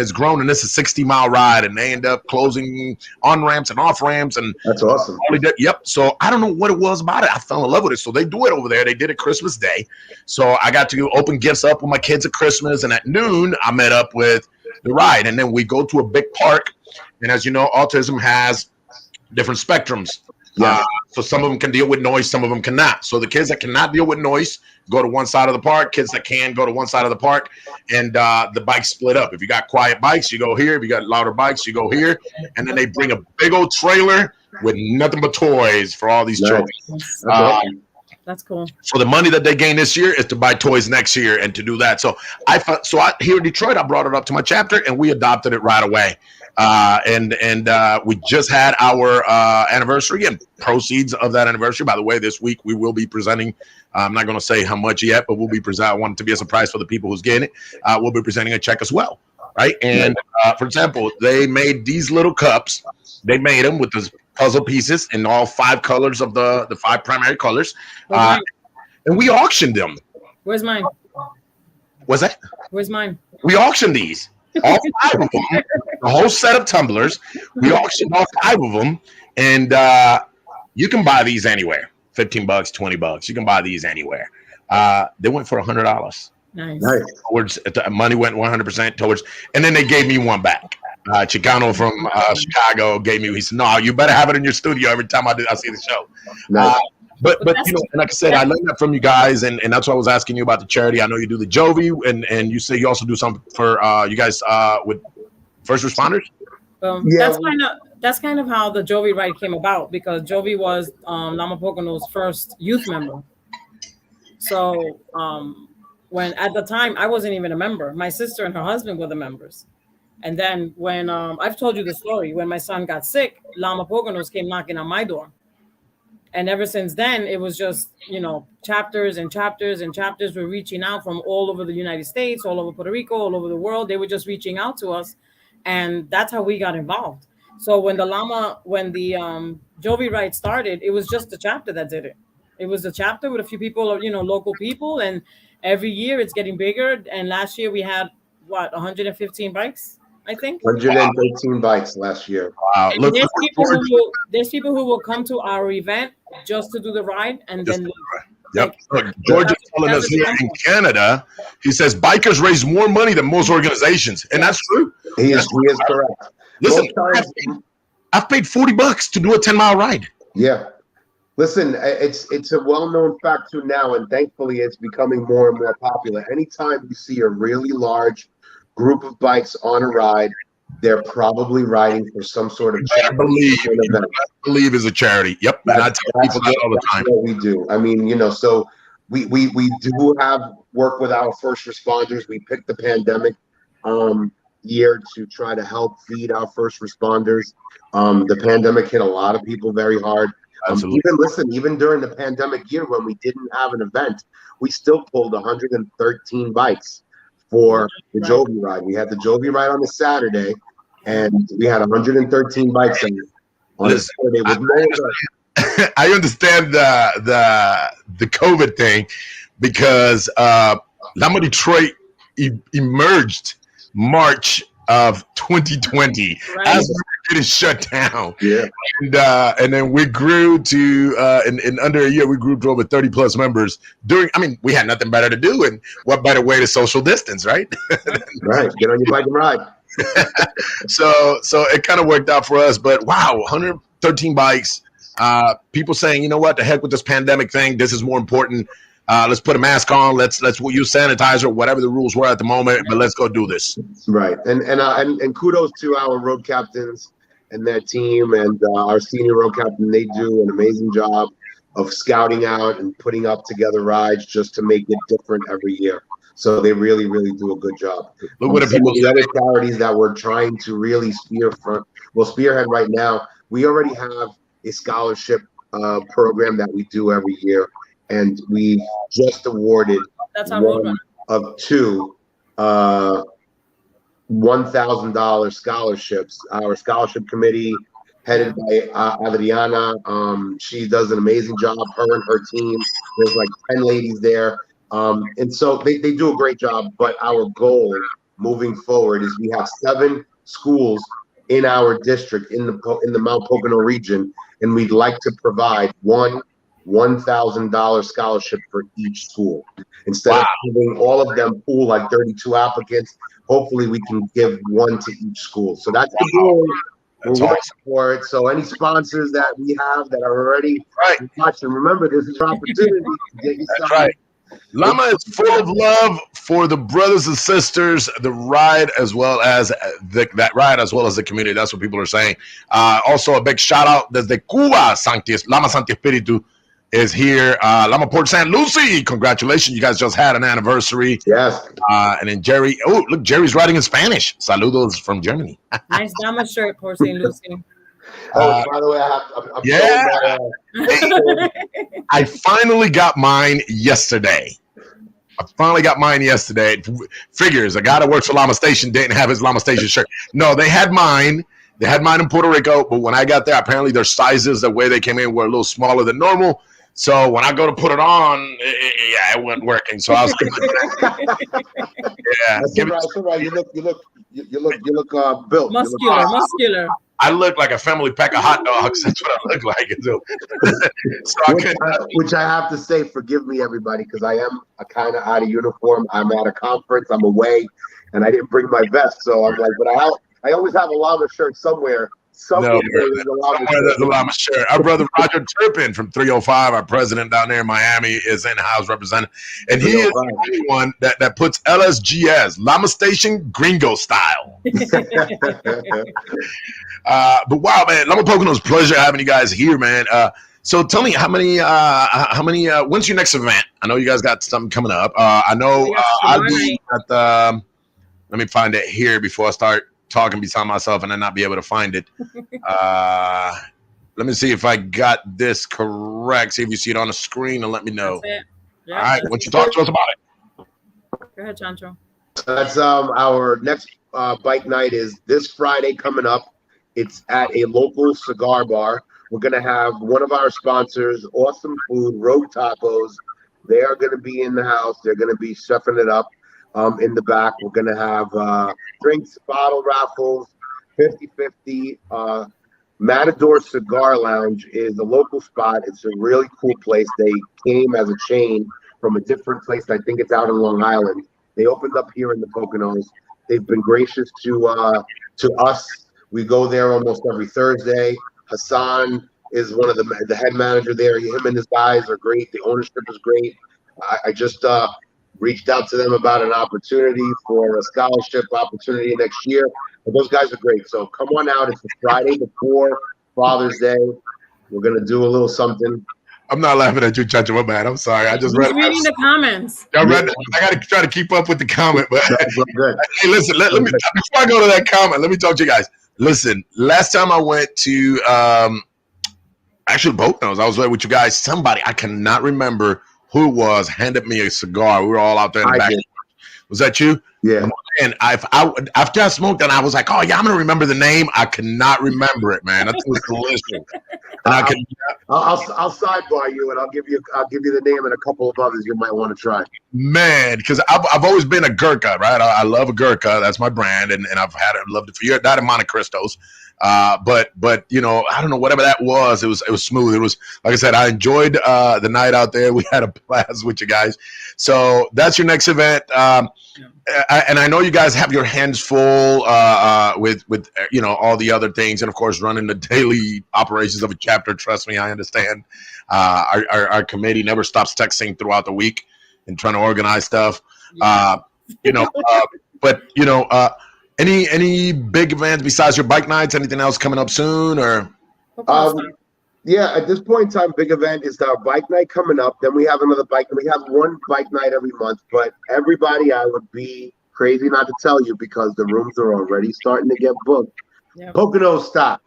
it's a 60-mile ride, and they end up closing on-ramps and off-ramps. And that's awesome. Yep. So I don't know what it was about it. I fell in love with it. So they do it over there. They did it Christmas Day. So I got to open gifts up with my kids at Christmas, and at noon, I met up with the ride. And then we go to a big park. And as you know, autism has different spectrums. Yeah. So some of them can deal with noise, some of them cannot. So the kids that cannot deal with noise go to one side of the park. Kids that can go to one side of the park, and the bikes split up. If you got quiet bikes, you go here. If you got louder bikes, you go here. And then they bring a big old trailer with nothing but toys for all these children. That's cool. So the money that they gain this year is to buy toys next year and to do that. So here in Detroit, I brought it up to my chapter, and we adopted it right away. And we just had our anniversary, and proceeds of that anniversary. By the way, this week we will be presenting. I'm not going to say how much yet, but we'll be presenting. I want it to be a surprise for the people who's getting it. We'll be presenting a check as well, right? And for example, they made these little cups. They made them with the puzzle pieces in all 5 colors of the 5 primary colors, and we auctioned them. Where's mine? What's that? Where's mine? We auctioned these. All 5 of them, the whole set of tumblers. We auctioned all 5 of them, and you can buy these anywhere. $15, $20. You can buy these anywhere. They went for $100. Nice. Towards money went 100% towards, and then they gave me one back. Chicano from Chicago gave me. He said, "No, you better have it in your studio every time I see the show." Nice. But you know, and like I said, I learned that from you guys, and that's why I was asking you about the charity. I know you do the Jovi, and you say you also do something for you guys with first responders. That's kind of how the Jovi ride came about, because Jovi was Lama Poconos' first youth member. So when at the time I wasn't even a member, my sister and her husband were the members, And then when I've told you the story, when my son got sick, Lama Poconos came knocking on my door. And ever since then, it was just, chapters and chapters and chapters were reaching out from all over the United States, all over Puerto Rico, all over the world. They were just reaching out to us. And that's how we got involved. So when the Jovi ride started, it was just the chapter that did it. It was a chapter with a few people, local people. And every year it's getting bigger. And last year we had, 115 bikes, I think. 113 bikes last year. Wow. And Look, there's people who will come to our event just to do the ride and then leave. Yep. Look, George is telling us here in Canada, he says bikers raise more money than most organizations. And that's true. He is correct. Listen, I've paid $40 to do a 10-mile ride. Yeah. Listen, it's a well-known fact too now, and thankfully it's becoming more and more popular. Anytime you see a really large group of bikes on a ride, they're probably riding for some sort of I believe is a charity. Yep. And I tell people that all the time. What we do. I mean, so we do have work with our first responders. We picked the pandemic year to try to help feed our first responders. The pandemic hit a lot of people very hard. Even during the pandemic year when we didn't have an event, we still pulled 113 bikes for the Jovi ride. We had the Jovi ride on the Saturday, and we had 113 bikes on the Saturday with no I understand the COVID thing because Lama Detroit emerged March of 2020 as we were getting shut down. Yeah. And then we grew to in under a year we grew to over 30 plus members we had nothing better to do, and what better way to social distance, right? Right. Get on your bike and ride. So it kind of worked out for us, but wow, 113 bikes. People saying, you know what, the heck with this pandemic thing, this is more important. Let's put a mask on. Let's use sanitizer, whatever the rules were at the moment, but let's go do this. Right, and kudos to our road captains and their team, and our senior road captain. They do an amazing job of scouting out and putting up together rides just to make it different every year. So they really, really do a good job. Look what some of the other charities that we're trying to really spearhead right now. We already have a scholarship program that we do every year. And we just awarded one of two $1,000 scholarships. Our scholarship committee, headed by Adriana, she does an amazing job. Her and her team. There's like 10 ladies there, and so they do a great job. But our goal moving forward is we have 7 schools in our district in the Mount Pocono region, and we'd like to provide one $1,000 scholarship for each school. Instead of giving all of them pool like 32 applicants, hopefully we can give one to each school. So that's the goal. We're working for it. So any sponsors that we have that are already watching, remember this is your opportunity to get you something. Right. Lama is full of love for the brothers and sisters, the ride as well as that ride as well as the community. That's what people are saying. Also a big shout out desde Cuba, Lama Santi Espiritu is here. Lama Port St. Lucie, congratulations. You guys just had an anniversary. Yes. And then Jerry, oh, look, Jerry's writing in Spanish. Saludos from Germany. Nice Lama shirt, Port St. Lucie. By the way, I finally got mine yesterday. Figures, a guy that works for Lama Station didn't have his Lama Station shirt. No, they had mine. They had mine in Puerto Rico, but when I got there, apparently their sizes, the way they came in, were a little smaller than normal. So when I go to put it on, it wasn't working. So I was that's all right. You look built. Muscular. I look like a family pack of hot dogs. That's what I look like. Which I have to say, forgive me, everybody, because I am kind of out of uniform. I'm at a conference. I'm away, and I didn't bring my vest. So I'm like, but I always have a Lama shirt somewhere. Somewhere there's a Lama shirt. Our brother Roger Turpin from 305, our president down there in Miami, is in-house representing. And he is the only one that puts LSGS, Lama Station Gringo style. But wow, man, Lama Poconos, pleasure having you guys here, man. So tell me how many when's your next event? I know you guys got something coming up. I know I'll be at the, let me find it here before I start talking beside myself and then not be able to find it. Let me see if I got this correct. See if you see it on the screen and let me know. That's it. Yeah, All right, why don't you talk to us about it? Go ahead, Chancho. That's our next bike night is this Friday coming up. It's at a local cigar bar. We're gonna have one of our sponsors, Awesome Food, Rogue Tacos. They are gonna be in the house. They're gonna be chefing it up in the back. We're gonna have drinks, bottle raffles, 50-50. Matador Cigar Lounge is a local spot. It's a really cool place. They came as a chain from a different place. I think it's out in Long Island. They opened up here in the Poconos. They've been gracious to us. We go there almost every Thursday. Hassan is one of the head manager there. Him and his guys are great. The ownership is great. I just reached out to them about an opportunity for a scholarship opportunity next year. But those guys are great. So come on out. It's the Friday before Father's Day. We're gonna do a little something. I'm not laughing at you, Chacho. My bad. I'm sorry. I just read reading the comments. I got to try to keep up with the comment. But Good. hey, listen. Let me before I go to that comment. Let me talk to you guys. Listen. Last time I went to actually Poconos, I was there with you guys. Somebody I cannot remember who it was handed me a cigar. We were all out there in the back. Did. Was that you? Yeah. And after I smoked and I was like, oh yeah, I'm gonna remember the name. I cannot remember it, man. That was delicious. And I'll sidebar you and I'll give you the name and a couple of others you might want to try. Man, because I've always been a Gurkha, right? I love a Gurkha. That's my brand, and I've loved it for years. That and Monte Cristos. But you know, I don't know, whatever that was, it was smooth. It was, like I said, I enjoyed the night out there. We had a blast with you guys. So that's your next event. And I know you guys have your hands full with you know, all the other things, and of course running the daily operations of a chapter. Trust me, I understand. Our committee never stops texting throughout the week and trying to organize stuff. You know, but you know, any big events besides your bike nights? Anything else coming up soon, or? Yeah, at this point in time, big event is our bike night coming up. Then we have another bike. We have one bike night every month. But everybody, I would be crazy not to tell you because the rooms are already starting to get booked. Yep. Poconos stock.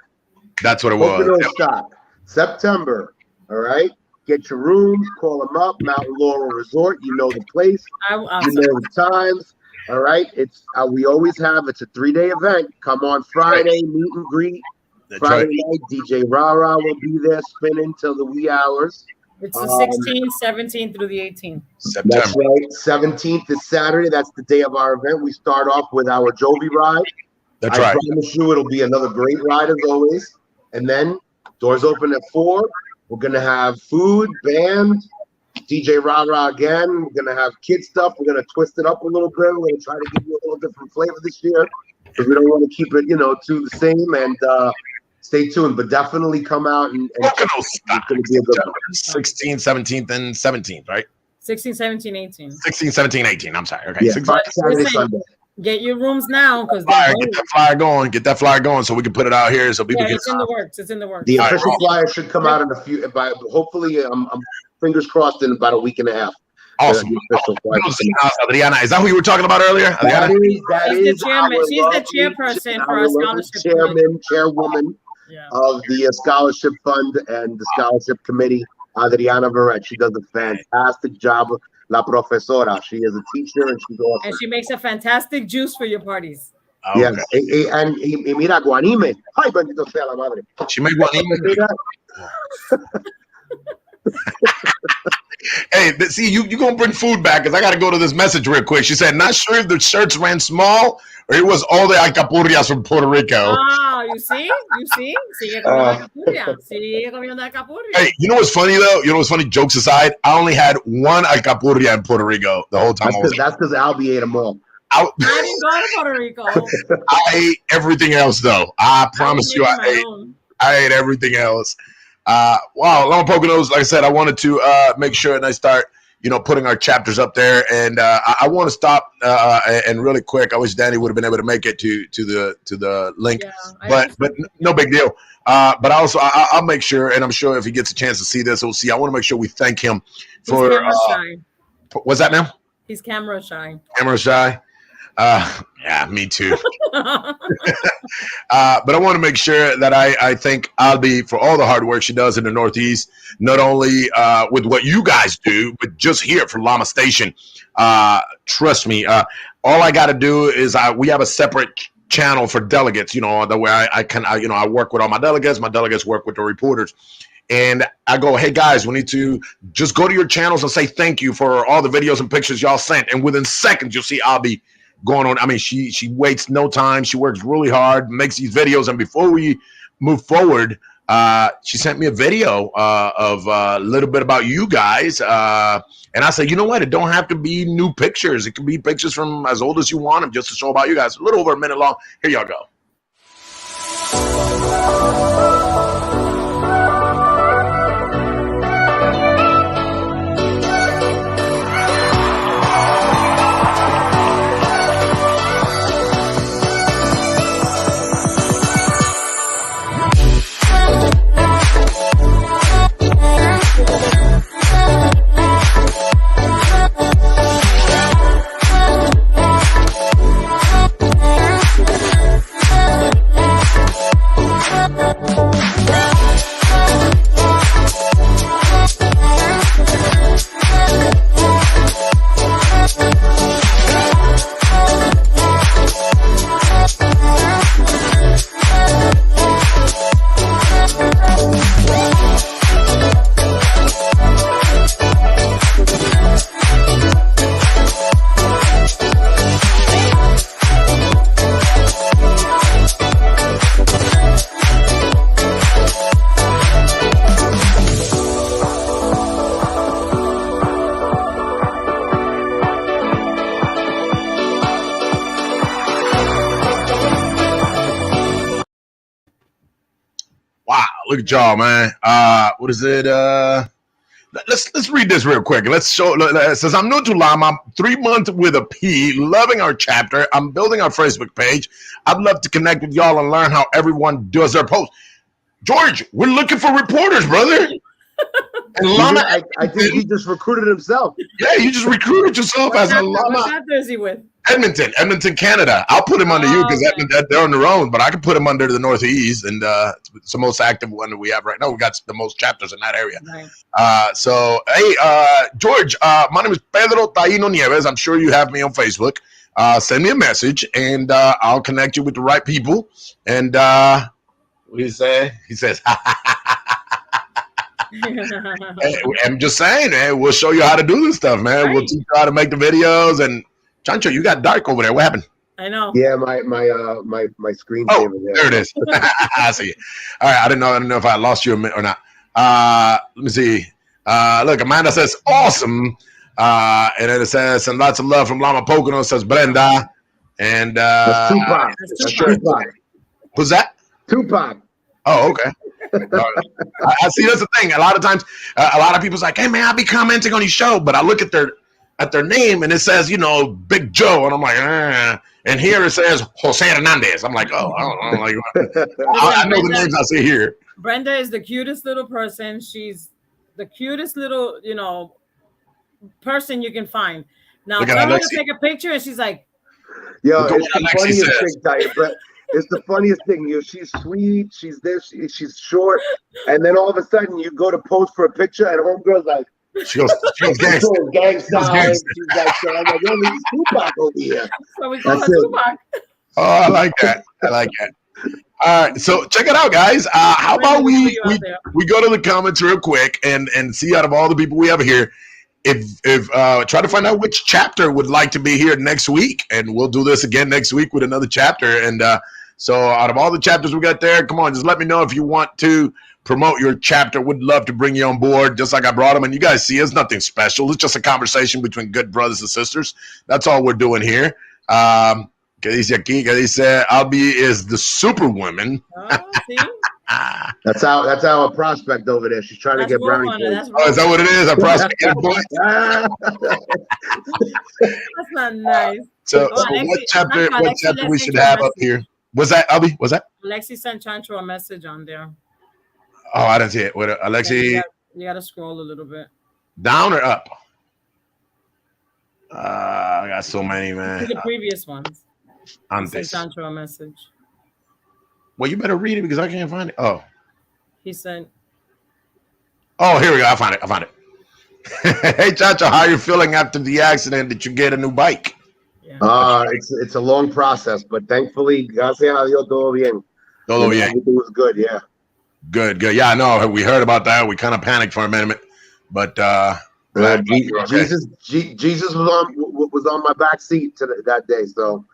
That's what it was. Poconos stock. September. All right. Get your rooms. Call them up. Mountain Laurel Resort. You know the place. You know the times. All right. It's we always have. It's a 3-day event. Come on Friday. Meet and greet. That's Friday right. night, DJ Rara will be there spinning till the wee hours. It's the 16th, 17th through the 18th. September. That's right. 17th is Saturday. That's the day of our event. We start off with our Jovi ride. That's I right. promise you it'll be another great ride as always. And then doors open at 4. We're going to have food, band, DJ Rara again. We're going to have kid stuff. We're going to twist it up a little bit. We're going to try to give you a little different flavor this year because we don't want to keep it, you know, to the same. And stay tuned, but definitely come out and it's going to be a good one. 16th, 17th, and 17th, right? 16, 17, 18. 16, 17, 18. I'm sorry. Okay. Yeah, Saturday, Sunday. Get your rooms now because get that flyer going. Get that flyer going so we can put it out here so people can. It's in the works. It's in the works. The official flyer should come out in a few. By hopefully, I'm fingers crossed in about a week and a half. Awesome. Adriana, is that who you were talking about earlier? That is she's the chairperson for our scholarship chairwoman of the scholarship fund and the scholarship committee, Adriana Verret. She does a fantastic job. La profesora. She is a teacher and she's awesome. And she makes a fantastic juice for your parties. Okay. Yes. And mira, guanime. Ay, bendito sea la madre. She made guanime. Hey, see, you gonna bring food back because I gotta go to this message real quick. She said, not sure if the shirts ran small or it was all the alcapurrias from Puerto Rico. Ah, you see? Sigue comiendo alcapurria. Sigue comiendo alcapurria. Hey, you know what's funny though? You know what's funny? Jokes aside, I only had one alcapurria in Puerto Rico the whole time. That's because Albie ate them all. I didn't go to Puerto Rico. I ate everything else though. I promise you, I ate everything else. Wow, Lama Poconos, like I said, I wanted to make sure and I start, you know, putting our chapters up there. And I want to stop and really quick. I wish Danny would have been able to make it to the link, but no big deal. But also I'll make sure, and I'm sure if he gets a chance to see this, we'll see. I want to make sure we thank him for. What's that now? He's camera shy. Camera shy. Yeah, me too. But I want to make sure that I thank Albi for all the hard work she does in the Northeast, not only with what you guys do, but just here for Lama Station. Trust me, all I got to do is we have a separate channel for delegates, the way I work with all my delegates work with the reporters. And I go, hey guys, we need to just go to your channels and say thank you for all the videos and pictures y'all sent. And within seconds, you'll see Albi going on. I mean, she waits no time. She works really hard, makes these videos. And before we move forward, she sent me a video of a little bit about you guys. And I said, you know what? It don't have to be new pictures. It can be pictures from as old as you want them, just to show about you guys. A little over a minute long. Here y'all go. Look at y'all, man. What is it? Let's read this real quick. Let's show. It says, I'm new to Lama. I'm 3 months with a P. Loving our chapter. I'm building our Facebook page. I'd love to connect with y'all and learn how everyone does their post. George, we're looking for reporters, brother. And Lama, I think he just recruited himself. Yeah, you just recruited yourself as a Lama. What chapter is he with? Edmonton, Canada. I'll put him under you because they're on their own, but I can put him under the Northeast, and it's the most active one that we have right now. We got the most chapters in that area. Right. So, hey, George, my name is Pedro Taino Nieves. I'm sure you have me on Facebook. Send me a message, and I'll connect you with the right people. And what do you say? He says, hey, I'm just saying, man, we'll show you how to do this stuff, man. Right. We'll teach you how to make the videos. And Chancho, you got dark over there. What happened? I know. Yeah, my screen. Oh, there it is. I see it. All right, I don't know if I lost you or not. Let me see. Look, Amanda says awesome, and then it says and lots of love from Lama Poconos, says Brenda, and that's Tupac. That's Tupac. Who's that? Tupac. Oh, okay. I see. That's the thing. A lot of times, a lot of people's like, "Hey, man, I'll be commenting on your show," but I look at their name and it says, Big Joe, and I'm like, and here it says Jose Hernandez. I'm like, oh, I don't like. I know the names I see here. Brenda is the cutest little person. She's the cutest little, person you can find. Now, tell her to take a picture, and she's like, "Yo, it's the funniest thing, Brett. It's the funniest thing. She's sweet. She's this. She's short, and then all of a sudden, you go to post for a picture, and homegirl's like, she goes gangster. She's like, I'm like, yo, this is Tupac over here. So we call her Tupac. Oh, I like that. All right, so check it out, guys. How about we go to the comments real quick and see out of all the people we have here, if try to find out which chapter would like to be here next week, and we'll do this again next week with another chapter. And so out of all the chapters we got there, come on, just let me know if you want to promote your chapter. Would love to bring you on board, just like I brought them. And you guys see, it's nothing special. It's just a conversation between good brothers and sisters. That's all we're doing here. Que dice aquí, que dice Albi is the superwoman. That's our prospect over there. She's trying to get brownie points. Oh, is that what it is? A prospect getting points? That's not nice. So what chapter we should have up here? Was that Albi? Was that? Alexi sent Chancho a message on there. Oh, I didn't see it. What, Alexi? You got to scroll a little bit. Down or up? I got so many, man. To the previous ones. He sent Antes. Sancho a message. Well, you better read it because I can't find it. Oh, He sent. here we go. I found it. Hey, Chacho, how you feeling after the accident? Did you get a new bike? Yeah. It's a long process, but thankfully, gracias a Dios, todo bien. Todo bien. Everything was good. Yeah. Good. Yeah, I know. We heard about that. We kind of panicked for a minute, but glad you're okay. Jesus was on my back seat that day. So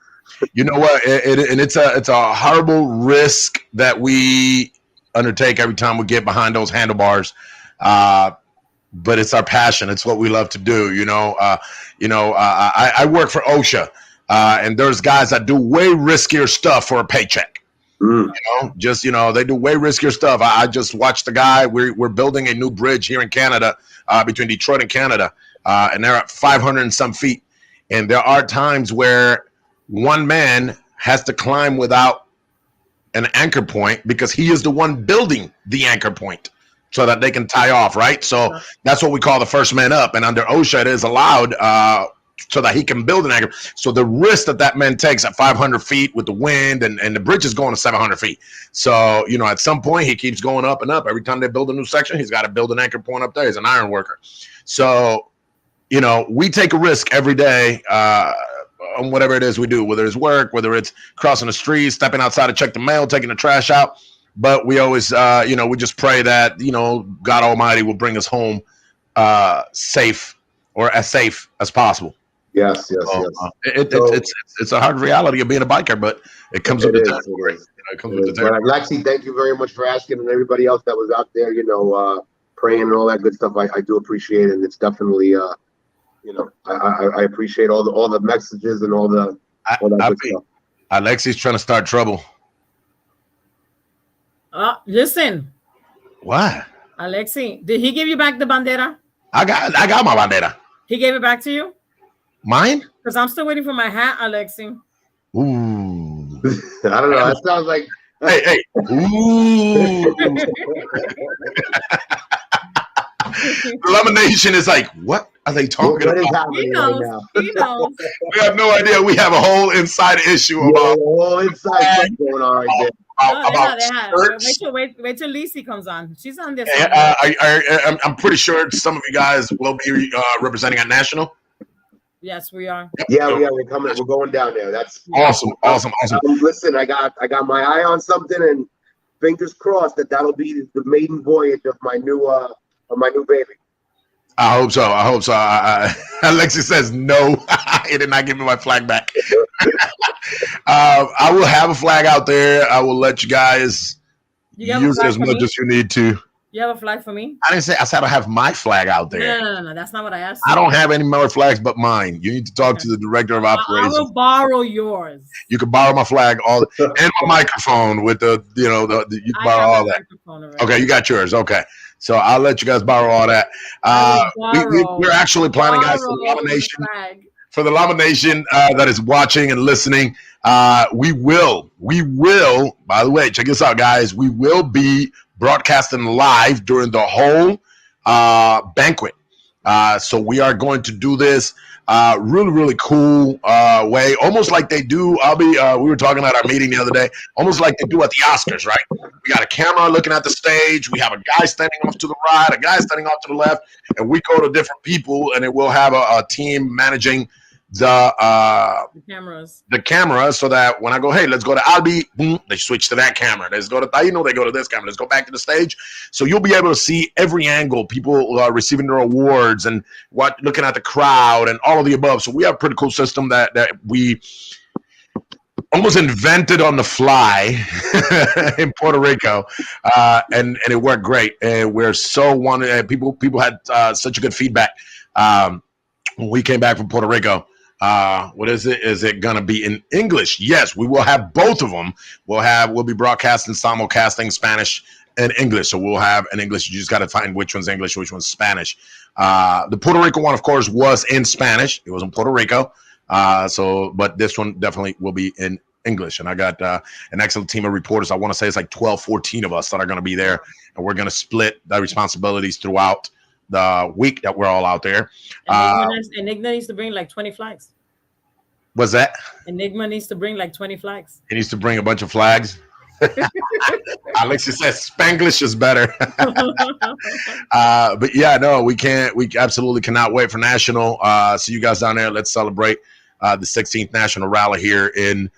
you know what? It's a horrible risk that we undertake every time we get behind those handlebars. But it's our passion. It's what we love to do. I work for OSHA, and there's guys that do way riskier stuff for a paycheck. They do way riskier stuff. I just watched the guy. We're building a new bridge here in Canada, between Detroit and Canada, and they're at 500 and some feet. And there are times where one man has to climb without an anchor point because he is the one building the anchor point so that they can tie off, right? So that's what we call the first man up. And under OSHA, it is allowed so that he can build an anchor. So the risk that man takes at 500 feet with the wind and the bridge is going to 700 feet. So, at some point he keeps going up and up. Every time they build a new section, he's got to build an anchor point up there. He's an iron worker. So, we take a risk every day on whatever it is we do, whether it's work, whether it's crossing the street, stepping outside to check the mail, taking the trash out. But we always, we just pray that, God Almighty will bring us home safe or as safe as possible. Yes. It's a hard reality of being a biker, but it comes with the territory. It comes with the territory. Lexi, thank you very much for asking, and everybody else that was out there, praying and all that good stuff. I do appreciate it, and it's definitely, I appreciate all the messages and all that good stuff. Alexi's trying to start trouble. Listen. What? Alexi, did he give you back the bandera? I got my bandera. He gave it back to you? Mine? Because I'm still waiting for my hat, Alexi. Ooh. I don't know. That sounds like hey. Ooh. Lama Nation is like, what are they talking about? He knows. He knows. We have no idea. We have a whole inside issue about a whole inside stuff going on right there. Wait till Lisi comes on. She's on this. I'm pretty sure some of you guys will be representing at National. Yes, we are. Yeah, we're coming. We're going down there. That's awesome. Listen, I got my eye on something, and fingers crossed that'll be the maiden voyage of my new baby. I hope so. Alexi says no. He did not give me my flag back. I will have a flag out there. I will let you guys use it as much as you need to. You have a flag for me? I said I have my flag out there. No. That's not what I asked. I don't have any more flags but mine. You need to talk to the director of operations. I will borrow yours. You can borrow my flag and my microphone with you can borrow all that. Okay, you got yours. Okay. So I'll let you guys borrow all that. We're actually planning, guys, for the Lama Nation that is watching and listening. We will, by the way, check this out, guys. We will be broadcasting live during the whole banquet. So we are going to do this really, really cool way, almost like they do. We were talking at our meeting the other day, almost like they do at the Oscars, right? We got a camera looking at the stage. We have a guy standing off to the right, a guy standing off to the left, and we go to different people, and it will have a team managing the cameras, so that when I go, hey, let's go to Albi, boom, they switch to that camera. Let's go to Taino, they go to this camera. Let's go back to the stage. So you'll be able to see every angle, people receiving their awards and looking at the crowd and all of the above. So we have a pretty cool system that we almost invented on the fly in Puerto Rico, and it worked great. And we're so wanted. People had such a good feedback when we came back from Puerto Rico. What is it? Is it going to be in English? Yes, we will have both of them. We'll be broadcasting, simulcasting Spanish and English. So we'll have an English. You just got to find which one's English, which one's Spanish. The Puerto Rico one, of course, was in Spanish. It was in Puerto Rico. But this one definitely will be in English. And I got an excellent team of reporters. I want to say it's like 12, 14 of us that are going to be there. And we're going to split the responsibilities throughout the week that we're all out there. And Igna needs to bring like 20 flags. What's that? Enigma needs to bring like 20 flags. He needs to bring a bunch of flags. Alexis says Spanglish is better. But yeah, no, we can't. We absolutely cannot wait for National. See you guys down there. Let's celebrate the 16th National Rally here in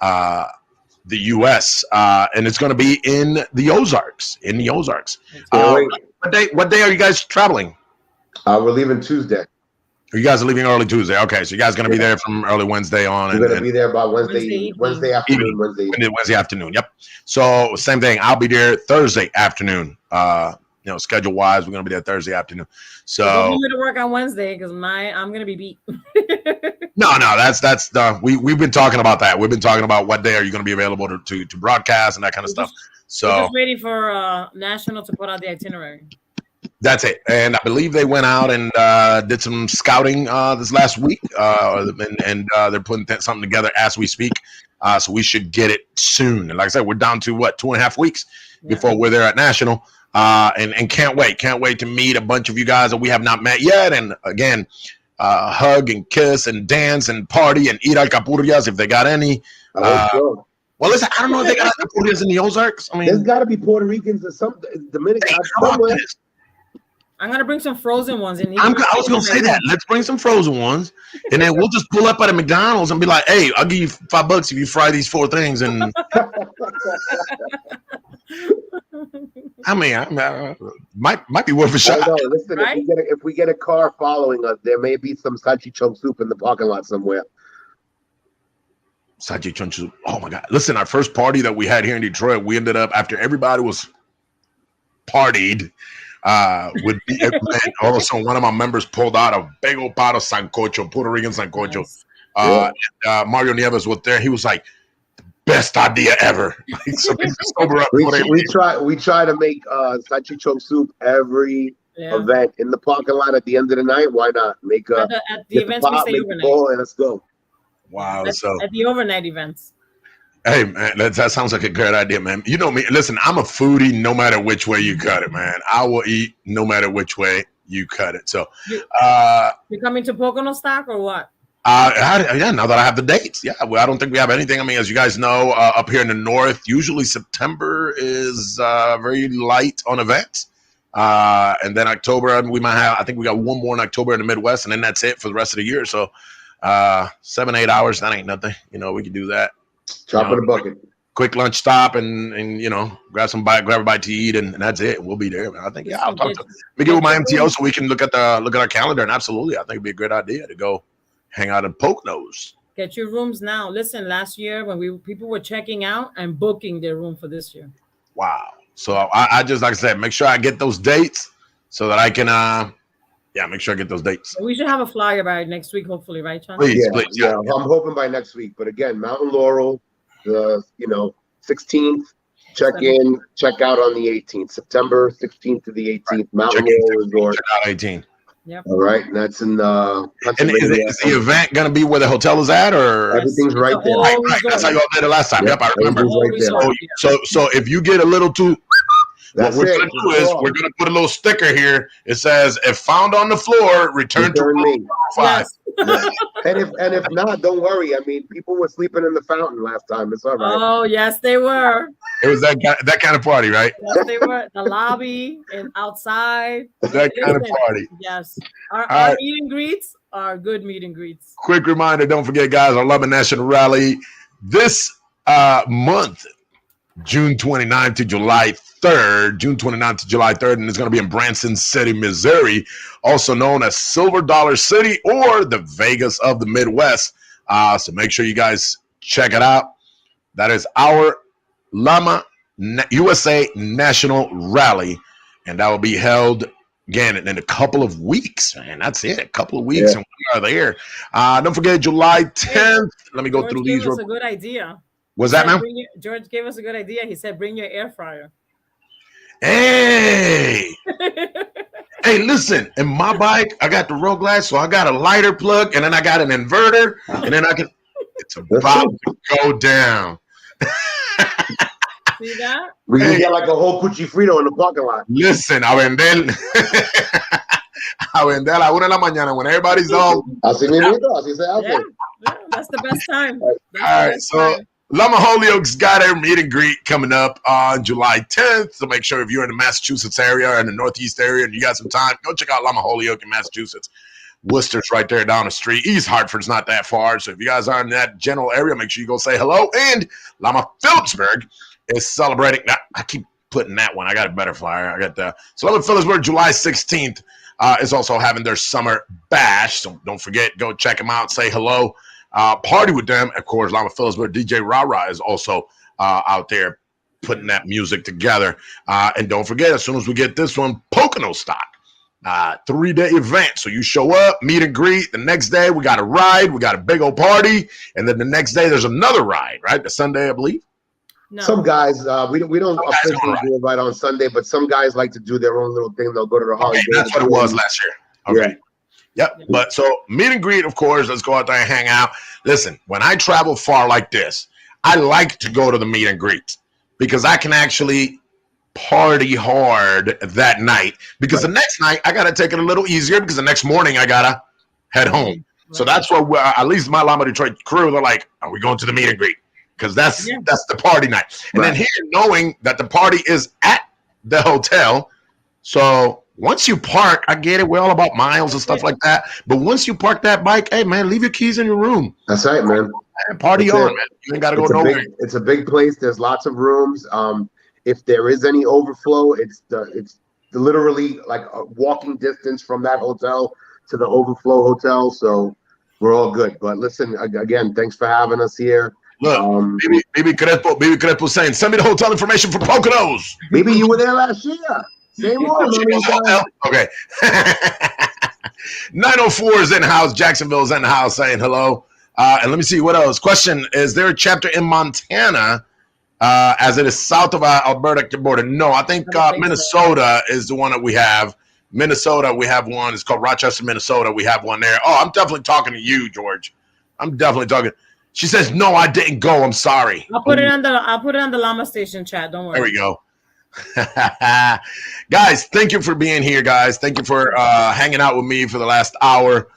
the U.S. And it's going to be in the Ozarks. What day are you guys traveling? We're leaving Tuesday. You guys are leaving early Tuesday. Okay, so you guys are going to be there from early Wednesday on. We're going to be there by Wednesday afternoon. Wednesday afternoon. Yep. So same thing. I'll be there Thursday afternoon. Schedule wise, we're going to be there Thursday afternoon. So don't need me to work on Wednesday because I'm going to be beat. No, that's we've been talking about that. We've been talking about what day are you going to be available to broadcast and that kind of stuff. So we're just waiting for National to put out the itinerary. That's it. And I believe they went out and did some scouting this last week, and they're putting something together as we speak. So we should get it soon. And like I said, we're down to 2.5 weeks before we're there at National. And can't wait to meet a bunch of you guys that we have not met yet. And again, hug and kiss and dance and party and eat alcapurrias if they got any. Sure. Well, listen, I don't know if they got alcapurrias in the Ozarks. I mean, there's got to be Puerto Ricans or some Dominican somewhere. I'm gonna bring some frozen ones. I was gonna say that. Let's bring some frozen ones, and then we'll just pull up at a McDonald's and be like, "Hey, I'll give you $5 if you fry these 4 things." And I might be worth a shot. Listen, right? if we get a car following us, there may be some salchichon soup in the parking lot somewhere. Salchichon soup. Oh my God! Listen, our first party that we had here in Detroit, we ended up after everybody was partied. Would be all of a sudden one of my members pulled out a big old pot of sancocho, Puerto Rican sancocho. Nice. Mario Nieves was there. He was like, best idea ever. So sober up. We try to make salchichon soup every event in the parking lot at the end of the night. Why not make at the events we stay overnight, and let's go. Wow. So at the overnight events. Hey, man, that sounds like a great idea, man. You know me. Listen, I'm a foodie no matter which way you cut it, man. I will eat no matter which way you cut it. So, you coming to Poconos stock or what? Now that I have the dates. Yeah, well, I don't think we have anything. I mean, as you guys know, up here in the north, usually September is very light on events. And then October, we might have, I think we got one more in October in the Midwest, and then that's it for the rest of the year. So 7-8 hours, that ain't nothing. We can do that. Chop in a bucket. Quick lunch stop and grab a bite to eat and that's it. We'll be there. I think I'll talk to me get with my MTO so we can look at our calendar, and absolutely I think it'd be a great idea to go hang out in Poconos. Get your rooms now. Listen, last year when people were checking out and booking their room for this year. Wow. So I just, like I said, make sure I get those dates so that I can make sure I get those dates. We should have a flyer by next week, hopefully, right, John? Please. Yeah. I'm hoping by next week. But again, Mountain Laurel, the 16th, check out on the 18th, September 16th to the 18th, right. Mountain Laurel Resort. Check out 18. Yep. All right, and that's in Pennsylvania. And is the event going to be where the hotel is at, or everything's right there? Right. That's how y'all did it last time. Yep, I remember. Right there. So if you get a little too. What we're going to do is we're going to put a little sticker here. It says, if found on the floor, return to room 5. Yes. And if not, don't worry. I mean, people were sleeping in the fountain last time. It's all right. Oh, yes, they were. It was that kind of party, right? Yes, they were. The lobby and outside. That kind of party. Yes. Our meet and greets are good meet and greets. Quick reminder, don't forget, guys, our Lama National Rally this month, June 29th to July 3rd, and it's going to be in Branson City, Missouri, also known as Silver Dollar City or the Vegas of the Midwest. So make sure you guys check it out. That is our Lama USA National Rally, and that will be held again in a couple of weeks, man. That's it, a couple of weeks, and we are there. Don't forget, July 10th. Let me go through these. That's a good idea. Was that, man? George gave us a good idea. He said, bring your air fryer. Hey. Hey, listen, in my bike, I got the road glass, so I got a lighter plug, and then I got an inverter, and then it's about to go down. See that? We can get like a whole Cuchi Frito in the parking lot. Listen, I mean, then A vender a la 1 de la mañana when everybody's all. Así mismo, así se hace. Yeah, that's the best time. All right, so Lama Holyoke's got their meet and greet coming up on July 10th. So make sure if you're in the Massachusetts area or in the Northeast area and you got some time, go check out Lama Holyoke in Massachusetts. Worcester's right there down the street. East Hartford's not that far. So if you guys are in that general area, make sure you go say hello. And Lama Phillipsburg is celebrating. I keep putting that one. I got a better flyer. I got the. So Lama Phillipsburg, July 16th, is also having their summer bash. So don't forget, go check them out. Say hello. Party with them. Of course, Lama Phillipsburg, DJ Rara is also out there putting that music together. And don't forget, as soon as we get this one, Poconos stock. 3-day event. So you show up, meet and greet. The next day, we got a ride. We got a big old party. And then the next day, there's another ride, right? The Sunday, I believe. No. Some guys, we don't officially do it right on Sunday, but some guys like to do their own little thing. They'll go to the holiday. Okay, that's what it was last year. Okay. Yeah. Yep. But so meet and greet, of course. Let's go out there and hang out. Listen, when I travel far like this, I like to go to the meet and greet because I can actually party hard that night because the next night I got to take it a little easier because the next morning I got to head home. So that's what at least my Lama Detroit crew, they're like, are we going to the meet and greet? Because that's the party night. And then here, knowing that the party is at the hotel. So once you park, I get it. We're all about miles and stuff like that. But once you park that bike, hey, man, leave your keys in your room. That's right, man. And party on, man. You ain't got to go nowhere. It's a big place. There's lots of rooms. If there is any overflow, it's literally like a walking distance from that hotel to the overflow hotel. So we're all good. But listen, again, thanks for having us here. Look, baby Crespo saying, send me the hotel information for Poconos. Maybe you were there last year. Same one. Okay. 904 is in the house. Jacksonville is in the house saying hello. And let me see what else. Question, is there a chapter in Montana as it is south of our Alberta border? No, I think Minnesota is the one that we have. Minnesota, we have one. It's called Rochester, Minnesota. We have one there. Oh, I'm definitely talking to you, George. I'm definitely talking. She says, no, I didn't go. I'm sorry. I'll put it on the Lama Station chat. Don't worry. There we go. Guys, thank you for being here, guys. Thank you for hanging out with me for the last hour.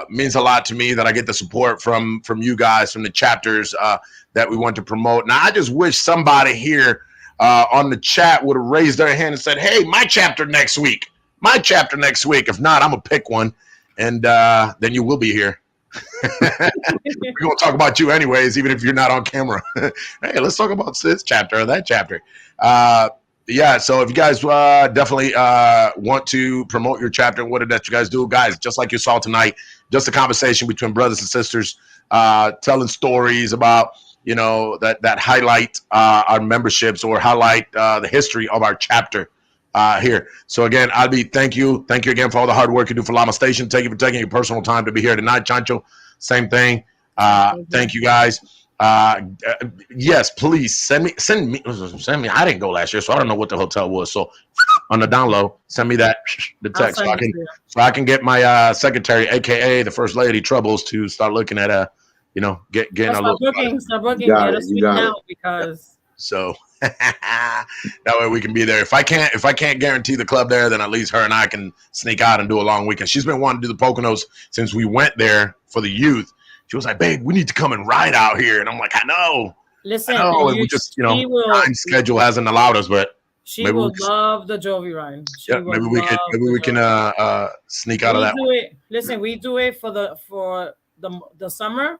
Means a lot to me that I get the support from you guys, from the chapters that we want to promote. Now, I just wish somebody here on the chat would have raised their hand and said, hey, my chapter next week. My chapter next week. If not, I'm going to pick one, and then you will be here. We're going to talk about you anyways, even if you're not on camera. Hey, let's talk about this chapter or that chapter. Yeah, so if you guys definitely want to promote your chapter and what it that you guys do, guys, just like you saw tonight, just a conversation between brothers and sisters, telling stories about, you know, that highlight our memberships or highlight the history of our chapter here. So again, thank you again for all the hard work you do for Lama Station. Thank you for taking your personal time to be here tonight, Chancho. Same thing. Thank you guys. Yes, please send me. I didn't go last year, so I don't know what the hotel was. So on the down low, send me the text so I can get my secretary, aka the first lady, Troubles, to start looking at getting a little booking. Get us now because so that way we can be there. If I can't guarantee the club there, then at least her and I can sneak out and do a long weekend. She's been wanting to do the Poconos since we went there for the youth. She was like, babe, we need to come and ride out here. And I'm like, I know. Listen, we just, time schedule hasn't allowed us, but she will love the Jovi ride. Maybe we can sneak out of that one. Listen, we do it for the summer.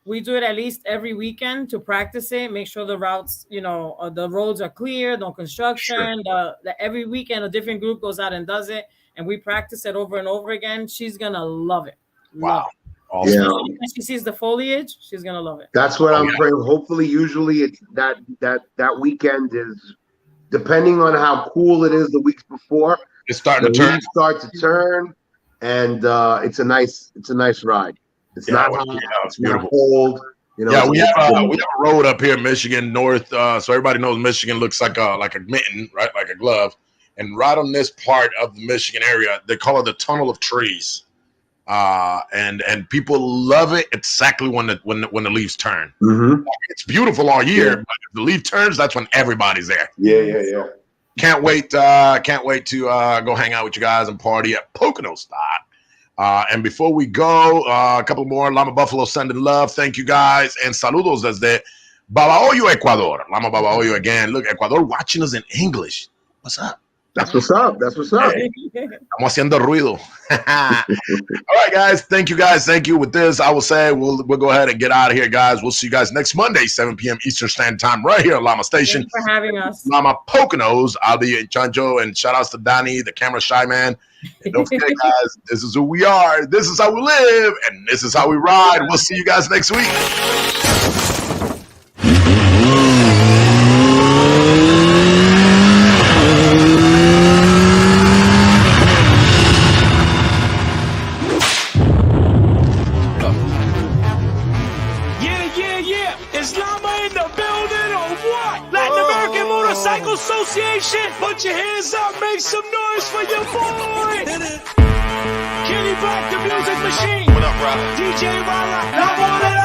We do it at least every weekend to practice it, make sure the routes, the roads are clear, no construction. Sure. Every weekend, a different group goes out and does it, and we practice it over and over again. She's going to love it. Wow. Awesome. Yeah. When she sees the foliage, she's gonna love it. That's what I'm praying. Hopefully, usually it's that weekend is depending on how cool it is the weeks before. It's starting to turn. Start to turn, and it's a nice ride. It's not hot. It's beautiful. Not cold. We have a road up here in Michigan North, so everybody knows Michigan looks like a mitten, right, like a glove. And right on this part of the Michigan area, they call it the Tunnel of Trees. And people love it exactly when the leaves turn. Mm-hmm. It's beautiful all year, but if the leaf turns, that's when everybody's there. Yeah. Can't wait to go hang out with you guys and party at Poconos. And before we go, a couple more. Lama Buffalo sending love. Thank you guys. And saludos desde Babahoyo, Ecuador. Lama Babahoyo again. Look, Ecuador watching us in English. What's up? That's what's up. That's what's up. Hey, estamos haciendo ruido. All right, guys. Thank you, guys. Thank you. With this, I will say we'll go ahead and get out of here, guys. We'll see you guys next Monday, 7 p.m. Eastern Standard Time, right here at Lama Station. Thanks for having us. Lama Poconos, Ali and Chancho, and shout outs to Danny, the camera shy man. And don't forget, guys, this is who we are. This is how we live, and this is how we ride. We'll see you guys next week. Is Lama in the building or what? Latin American Motorcycle Association, put your hands up, make some noise for your boy. Kenny Black, the music machine. What up, bro? DJ Rara, Lama